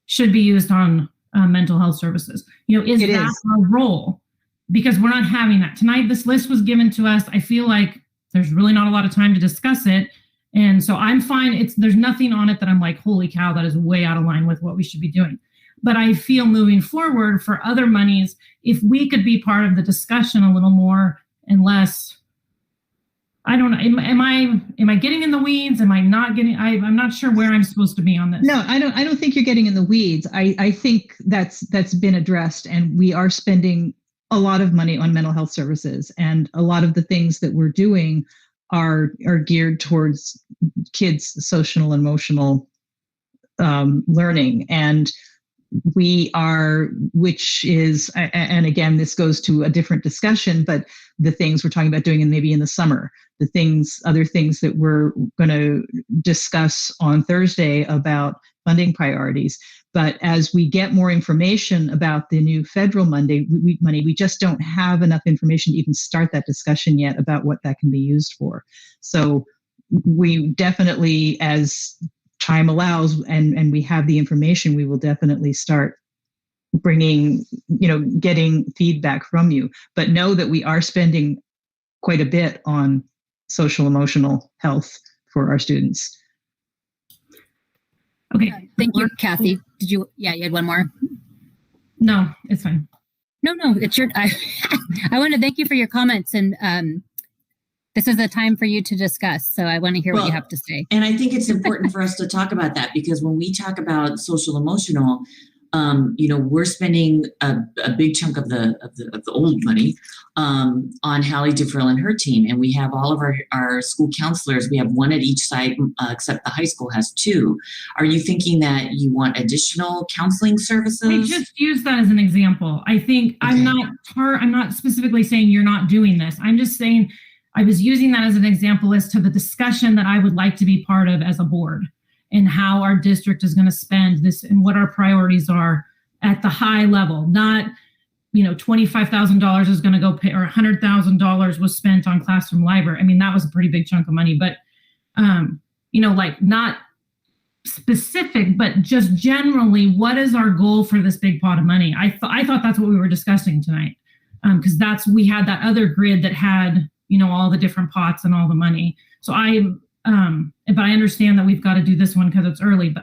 should be used on mental health services. Is that our role? Because we're not having that. Tonight, this list was given to us. I feel like there's really not a lot of time to discuss it. And so I'm fine. There's nothing on it that I'm like, holy cow, that is way out of line with what we should be doing. But I feel moving forward for other monies, if we could be part of the discussion a little more and less, I don't know. Am I getting in the weeds? Am I not getting? I'm not sure where I'm supposed to be on this. No, I don't think you're getting in the weeds. I think that's been addressed, and we are spending a lot of money on mental health services, and a lot of the things that we're doing are geared towards kids' social and emotional learning. And we are, which is, and again, this goes to a different discussion, but the things we're talking about doing maybe in the summer, other things that we're going to discuss on Thursday about funding priorities. But as we get more information about the new federal money, we just don't have enough information to even start that discussion yet about what that can be used for. So we definitely, as time allows and we have the information, we will definitely start bringing, getting feedback from you. But know that we are spending quite a bit on social emotional health for our students. Okay. Thank you, Kathy. You had one more? No, it's fine. No, it's your, I want to thank you for your comments, and this is a time for you to discuss. So I want to hear what you have to say. And I think it's important for us to talk about that, because when we talk about social emotional, we're spending a big chunk of the old money on Hallie DeFrill and her team, and we have all of our school counselors. We have one at each site, except the high school has two. Are you thinking that you want additional counseling services? I just use that as an example. I think okay. I'm not specifically saying you're not doing this. I'm just saying I was using that as an example as to the discussion that I would like to be part of as a board, and how our district is going to spend this and what our priorities are at the high level. Not, $25,000 is going to go pay, or $100,000 was spent on classroom library. I mean, that was a pretty big chunk of money, but, not specific, but just generally, what is our goal for this big pot of money? I thought that's what we were discussing tonight. Because we had that other grid that had, all the different pots and all the money. So but I understand that we've got to do this one because it's early.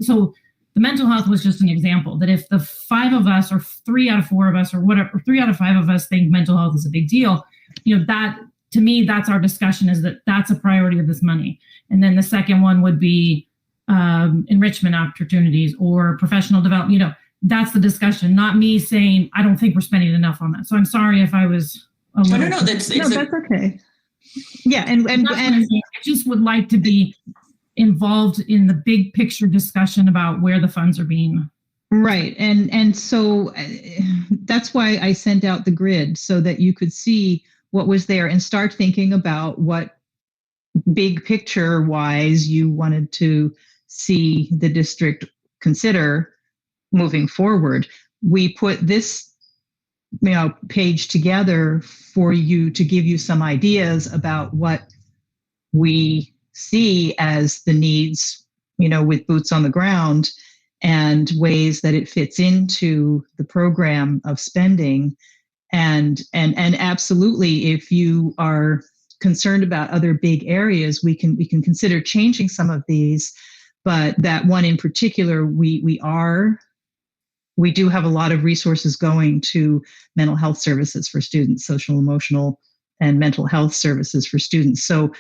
So the mental health was just an example that if the 5 of us, or 3 out of 4 of us, or whatever, 3 out of 5 of us think mental health is a big deal, that to me, that's our discussion, is that's a priority of this money. And then the second one would be enrichment opportunities or professional development. That's the discussion, not me saying I don't think we're spending enough on that. So I'm sorry if I was a little. No, that's okay. Yeah, and I just would like to be involved in the big picture discussion about where the funds are being. Right, and so that's why I sent out the grid, so that you could see what was there and start thinking about what big picture wise you wanted to see the district consider moving forward. We put this page together for you to give you some ideas about what we see as the needs, with boots on the ground, and ways that it fits into the program of spending. And absolutely, if you are concerned about other big areas, we can consider changing some of these. But that one in particular, we do have a lot of resources going to mental health services for students, social, emotional, and mental health services for students. So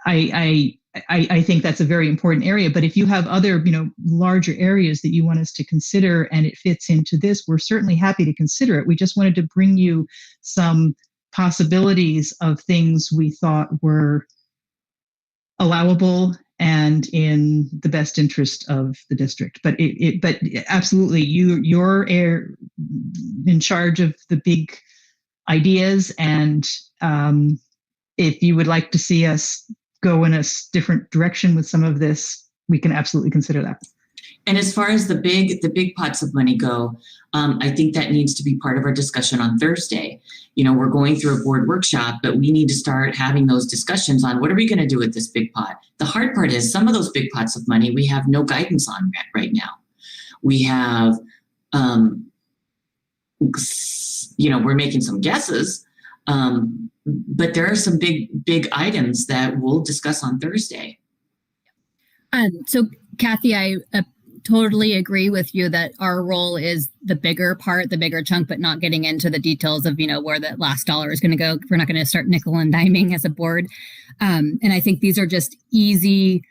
I I think that's a very important area. But if you have other, larger areas that you want us to consider and it fits into this, we're certainly happy to consider it. We just wanted to bring you some possibilities of things we thought were allowable and in the best interest of the district. But but absolutely, you're in charge of the big ideas, and if you would like to see us go in a different direction with some of this, we can absolutely consider that. And as far as the big pots of money go, I think that needs to be part of our discussion on Thursday. We're going through a board workshop, but we need to start having those discussions on what are we going to do with this big pot. The hard part is some of those big pots of money we have no guidance on right now. We have, we're making some guesses, but there are some big items that we'll discuss on Thursday. So Kathy, I totally agree with you that our role is the bigger part, the bigger chunk, but not getting into the details of, where the last dollar is going to go. We're not going to start nickel and diming as a board. And I think these are just easy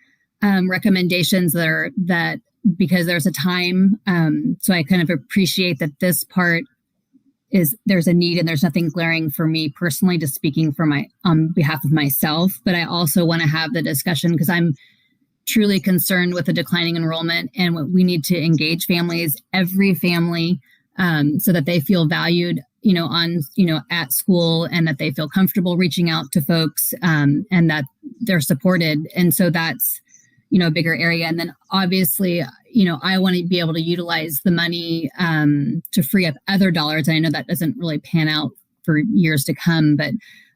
recommendations that because there's a time. So I kind of appreciate that this part there's a need and there's nothing glaring for me personally to speaking on behalf of myself. But I also want to have the discussion because I'm truly concerned with the declining enrollment, and we need to engage families, every family, so that they feel valued, at school, and that they feel comfortable reaching out to folks, and that they're supported. And so that's, a bigger area. And then obviously, I want to be able to utilize the money to free up other dollars. And I know that doesn't really pan out for years to come, but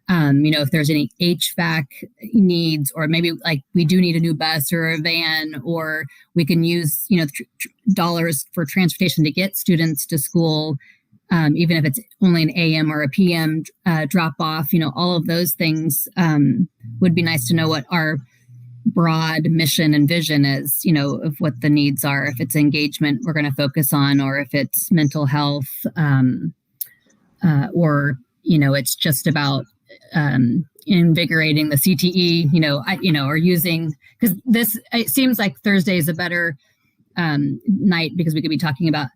if there's any HVAC needs, or maybe like we do need a new bus or a van, or we can use, dollars for transportation to get students to school, even if it's only an AM or a PM drop off, all of those things would be nice to know what our broad mission and vision is, of what the needs are. If it's engagement we're going to focus on, or if it's mental health, or, it's just about invigorating the CTE, or using, because it seems like Thursday is a better night because we could be talking about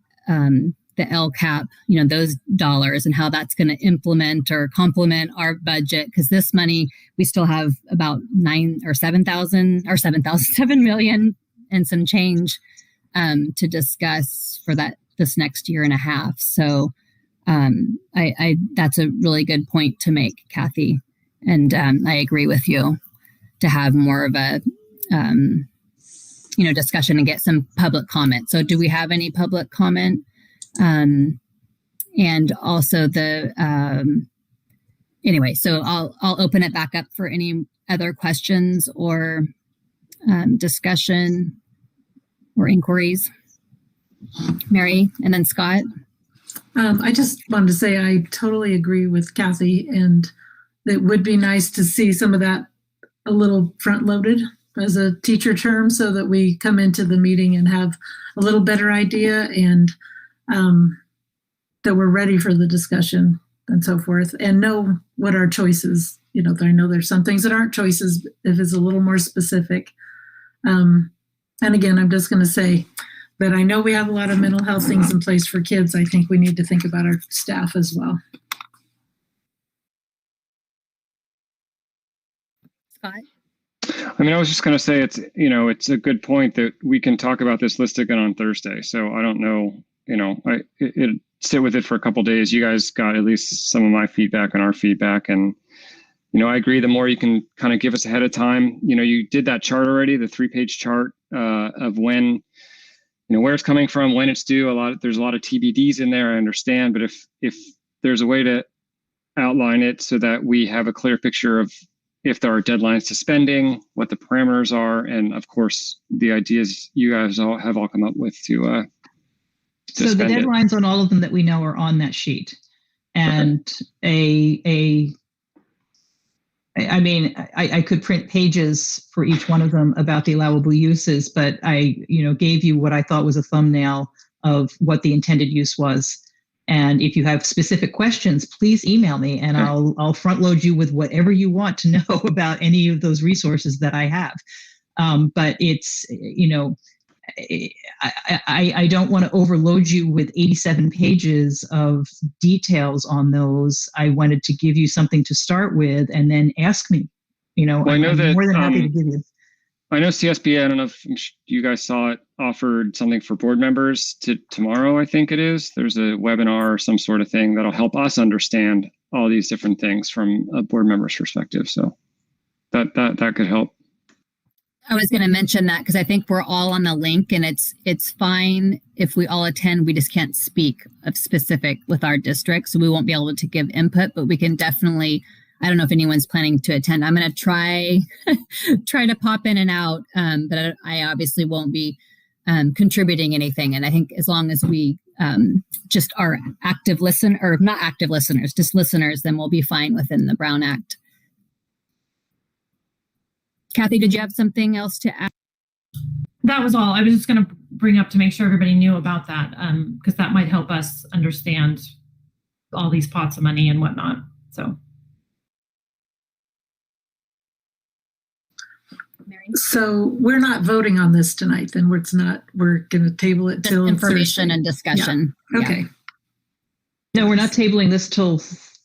the LCAP, those dollars and how that's going to implement or complement our budget. Because this money, we still have about 7 million and some change to discuss for this next year and a half. So I that's a really good point to make, Kathy. And I agree with you to have more of a, discussion and get some public comment. So do we have any public comment? And also anyway, so I'll open it back up for any other questions or discussion or inquiries. Mary, and then Scott. I just wanted to say I totally agree with Kathy, and it would be nice to see some of that a little front-loaded as a teacher term, so that we come into the meeting and have a little better idea, and that we're ready for the discussion and so forth, and know what our choices. I know there's some things that aren't choices if it's a little more specific. And again, I'm just going to say that I know we have a lot of mental health things in place for kids. I think we need to think about our staff as well. Scott? I was just going to say it's a good point that we can talk about this list again on Thursday. So I don't know, it sit with it for a couple of days. You guys got at least some of my feedback and our feedback. And, I agree. The more you can kind of give us ahead of time, you did that chart already, the 3-page chart of when, where it's coming from, when it's due. There's a lot of TBDs in there, I understand. But if there's a way to outline it so that we have a clear picture of if there are deadlines to spending, what the parameters are, and of course the ideas you guys have all come up with to so the deadlines on all of them that we know are on that sheet, and okay. I could print pages for each one of them about the allowable uses, but I gave you what I thought was a thumbnail of what the intended use was. And if you have specific questions, please email me, and I'll front load you with whatever you want to know about any of those resources that I have. But it's, I don't want to overload you with 87 pages of details on those. I wanted to give you something to start with, and then ask me. Well, I know I'm more than happy to give you. I know CSBA, I don't know if you guys saw it, offered something for board members tomorrow, I think it is. There's a webinar or some sort of thing that'll help us understand all these different things from a board member's perspective. So that could help. I was going to mention that because I think we're all on the link, and it's fine if we all attend. We just can't speak of specific with our district, so we won't be able to give input, but we can definitely. I don't know if anyone's planning to attend. I'm going to try to pop in and out, but I obviously won't be contributing anything. And I think as long as we just are active not active listeners, just listeners, then we'll be fine within the Brown Act. Kathy, did you have something else to add? That was all. I was just going to bring up to make sure everybody knew about that, because that might help us understand all these pots of money and whatnot. So. So we're not voting on this tonight, then we're going to table it till information Thursday. And discussion. Yeah. Okay. Yeah. No, we're not tabling this till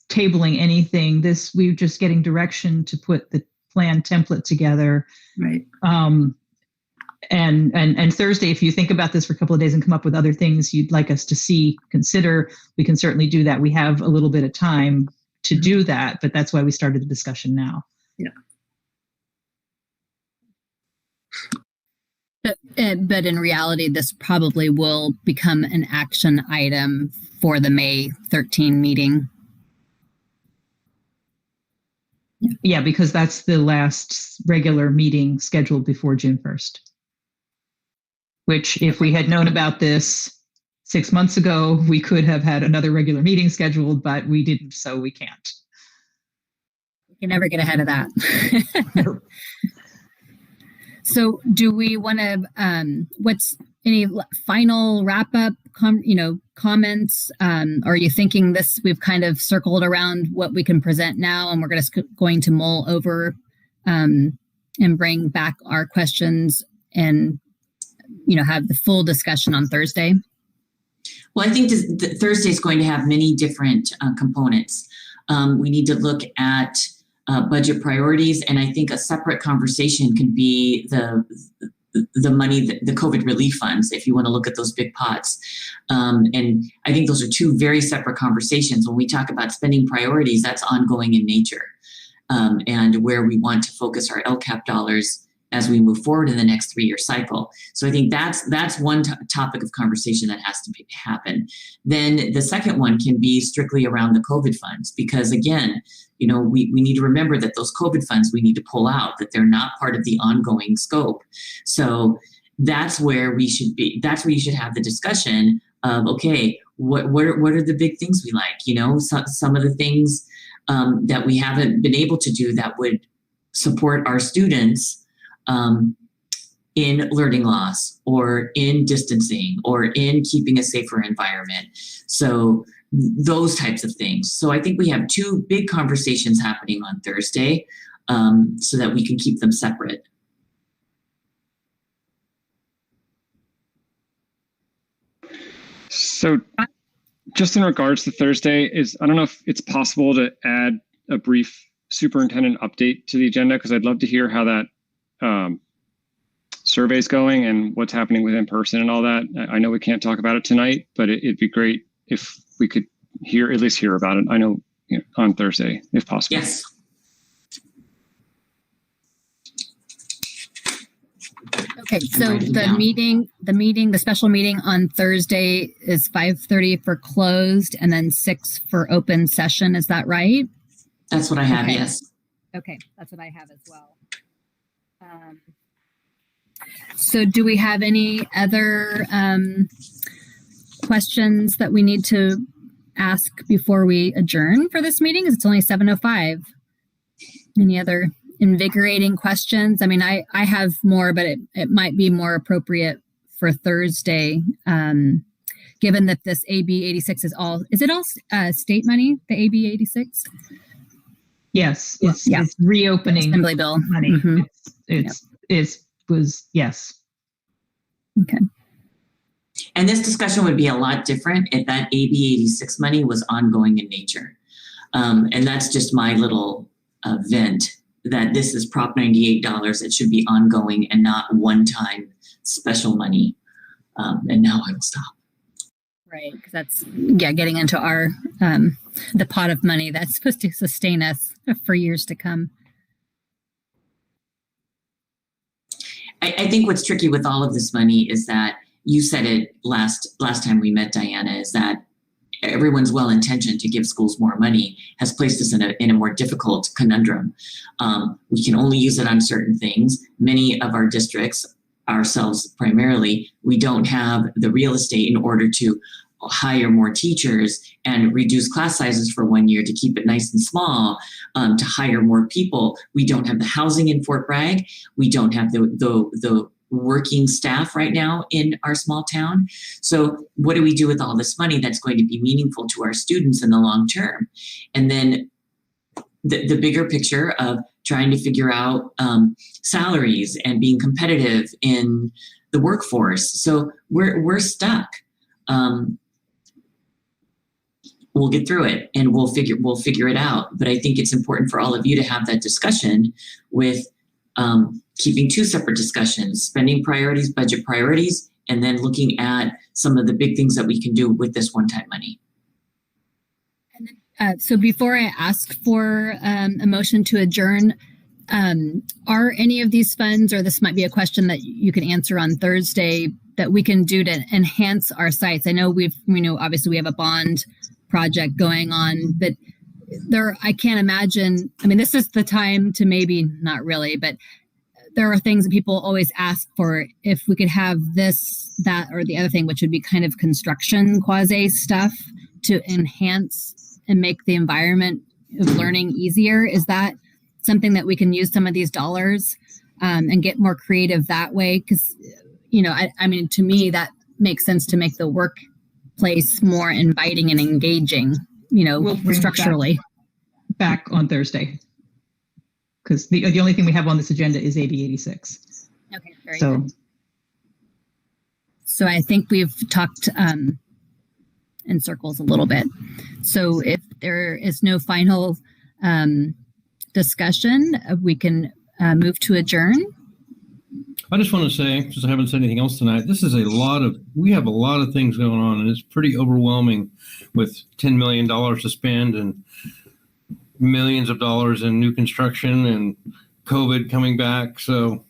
tabling anything. We're just getting direction to put the plan template together. Right. And Thursday, if you think about this for a couple of days and come up with other things you'd like us to consider, we can certainly do that. We have a little bit of time to do that, but that's why we started the discussion now. Yeah. But in reality, this probably will become an action item for the May 13 meeting. Yeah, because that's the last regular meeting scheduled before June 1st. Which, if we had known about this 6 months ago, we could have had another regular meeting scheduled, but we didn't, so we can't. We can never get ahead of that. Nope. So do we want to, what's any final wrap up, comments? Are you thinking we've kind of circled around what we can present now, and we're going to mull over and bring back our questions and, have the full discussion on Thursday? Well, I think Thursday is going to have many different components. We need to look at budget priorities, and I think a separate conversation can be the money, the COVID relief funds, if you want to look at those big pots. And I think those are two very separate conversations. When we talk about spending priorities, that's ongoing in nature, and where we want to focus our LCAP dollars as we move forward in the next 3-year cycle. So I think that's one topic of conversation that has to happen. Then the second one can be strictly around the COVID funds, because again, we need to remember that those COVID funds we need to pull out, that they're not part of the ongoing scope. So that's where we should be. That's where you should have the discussion of, okay, what are the big things we like? Some of the things that we haven't been able to do that would support our students in learning loss, or in distancing, or in keeping a safer environment. So those types of things. So I think we have two big conversations happening on Thursday, so that we can keep them separate. So just in regards to Thursday, I don't know if it's possible to add a brief superintendent update to the agenda, because I'd love to hear how that survey's going and what's happening with in-person and all that. I know we can't talk about it tonight, but it'd be great if we could at least hear about it. I know, on Thursday, if possible. Yes. Okay, so the special meeting on Thursday is 5:30 for closed and then 6 for open session. Is that right? That's what I have. Okay. Yes. Okay, that's what I have as well. So do we have any other questions that we need to ask before we adjourn for this meeting? It's only 7:05. Any other invigorating questions? I mean, I have more, but it might be more appropriate for Thursday. given that this AB 86 is it all state money, the AB 86? Yes, it's reopening Assembly bill money. Mm-hmm. Yes. Okay. And this discussion would be a lot different if that AB 86 money was ongoing in nature. And that's just my little vent that this is Prop 98 dollars. It should be ongoing and not one-time special money. And now I will stop. Right, because that's getting into our the pot of money that's supposed to sustain us for years to come. I think what's tricky with all of this money is that you said it last time we met, Diana, is that everyone's well-intentioned to give schools more money has placed us in a more difficult conundrum. We can only use it on certain things. Many of our districts, ourselves primarily, we don't have the real estate in order to hire more teachers and reduce class sizes for 1 year to keep it nice and small, to hire more people. We don't have the housing in Fort Bragg. We don't have the working staff right now in our small town. So what do we do with all this money that's going to be meaningful to our students in the long term? And then the bigger picture of trying to figure out salaries and being competitive in the workforce. So we're stuck. We'll get through it and we'll figure it out. But I think it's important for all of you to have that discussion with keeping two separate discussions: spending priorities, budget priorities, and then looking at some of the big things that we can do with this one-time money. So before I ask for a motion to adjourn, are any of these funds, or this might be a question that you can answer on Thursday, that we can do to enhance our sites? I know obviously we have a bond project going on, but I can't imagine, this is the time to maybe, not really, but there are things that people always ask for. If we could have this, that, or the other thing, which would be kind of construction quasi stuff to enhance and make the environment of learning easier. Is that something that we can use some of these dollars and get more creative that way? Because, to me, that makes sense to make the workplace more inviting and engaging, we'll structurally. Back on Thursday. Because the only thing we have on this agenda is AB 86. Okay, very good. So I think we've talked in circles a little bit. So if there is no final discussion, we can move to adjourn. I just want to say, since I haven't said anything else tonight, we have a lot of things going on, and it's pretty overwhelming with $10 million to spend and millions of dollars in new construction and COVID coming back. So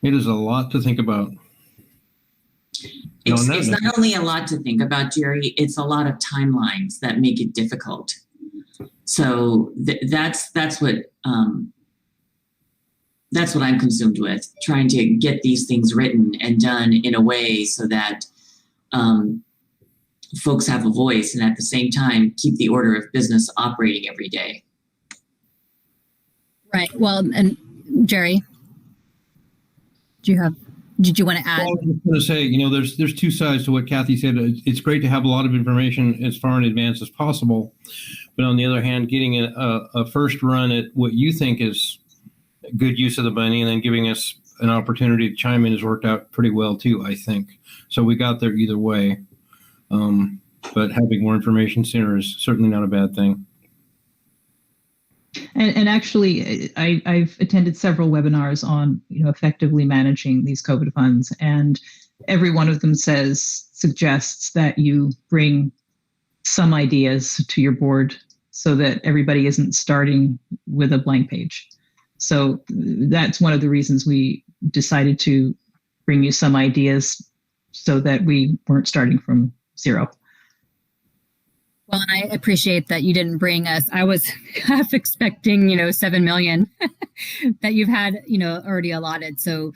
it is a lot to think about. It's not only a lot to think about, Jerry, it's a lot of timelines that make it difficult. So that's what I'm consumed with, trying to get these things written and done in a way so that folks have a voice, and at the same time keep the order of business operating every day. Right. Well, and Jerry, did you want to add? Well, I was going to say, there's two sides to what Kathy said. It's great to have a lot of information as far in advance as possible, but on the other hand, getting a first run at what you think is good use of the money and then giving us an opportunity to chime in has worked out pretty well too, I think. So we got there either way. But having more information sooner is certainly not a bad thing. And actually, I've attended several webinars on effectively managing these COVID funds, and every one of them suggests that you bring some ideas to your board so that everybody isn't starting with a blank page. So that's one of the reasons we decided to bring you some ideas so that we weren't starting from zero. Well, and I appreciate that you didn't bring us. I was half expecting, 7 million that you've had, already allotted. So,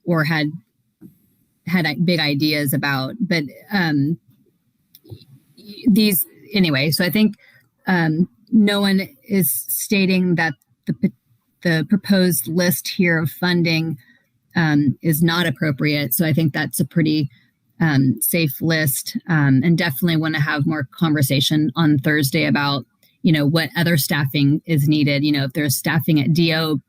or had big ideas about, but these anyway. So I think no one is stating that the proposed list here of funding is not appropriate. So I think that's a pretty safe list, and definitely want to have more conversation on Thursday about, what other staffing is needed. If there's staffing at DO,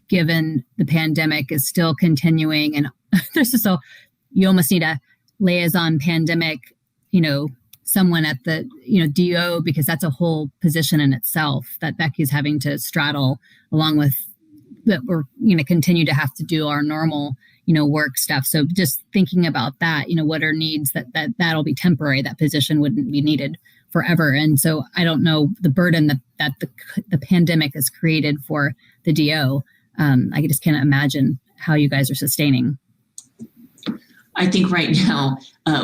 given the pandemic is still continuing, and there's just you almost need a liaison pandemic, someone at the, DO, because that's a whole position in itself that Becky's having to straddle, along with that we're, continue to have to do our normal, work stuff. So just thinking about that, what are needs that'll be temporary, that position wouldn't be needed forever. And so I don't know the burden that the pandemic has created for the DO. I just can't imagine how you guys are sustaining. I think right now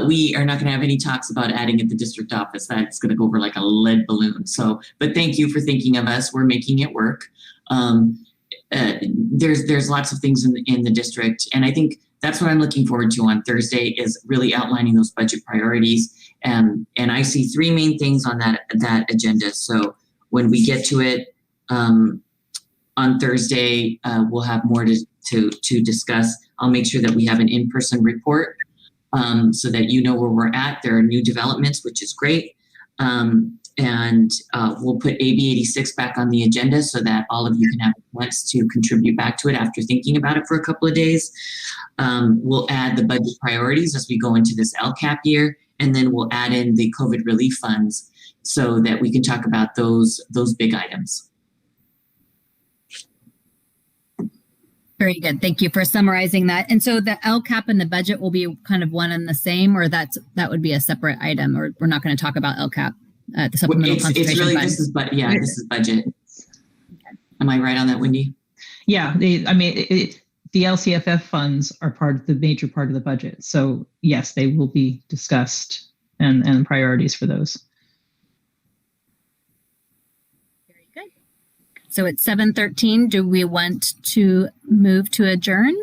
we are not going to have any talks about adding at the district office. That's going to go over like a lead balloon. So, but thank you for thinking of us. We're making it work. There's lots of things in the district, and I think that's what I'm looking forward to on Thursday is really outlining those budget priorities. And I see three main things on that agenda. So when we get to it on Thursday, we'll have more to discuss. I'll make sure that we have an in-person report so that you know where we're at. There are new developments, which is great. And we'll put AB 86 back on the agenda so that all of you can have a chance to contribute back to it after thinking about it for a couple of days. We'll add the budget priorities as we go into this LCAP year, and then we'll add in the COVID relief funds so that we can talk about those big items. Very good. Thank you for summarizing that. And so the LCAP and the budget will be kind of one and the same, or that would be a separate item, or we're not going to talk about LCAP, the supplemental concentration really, fund. this is budget. Okay. Am I right on that, Wendy? Yeah, the LCFF funds are the major part of the budget. So yes, they will be discussed and priorities for those. Very good. So it's 7:13. Do we want to move to adjourn?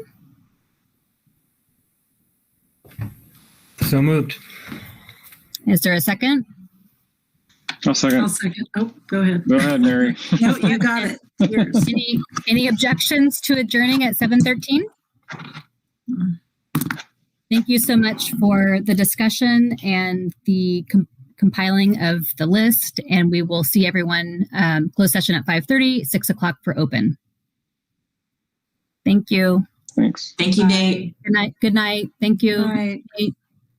So moved. Is there a second? I'll second. Oh, go ahead. Go ahead, Mary. No, you got it. Yours. Any objections to adjourning at 7:13? Thank you so much for the discussion and the compiling of the list. And we will see everyone closed session at 5:30, 6 o'clock for open. Thank you. Thanks. Thank you, Nate. Good night. Good night. Thank you. All right. Nate.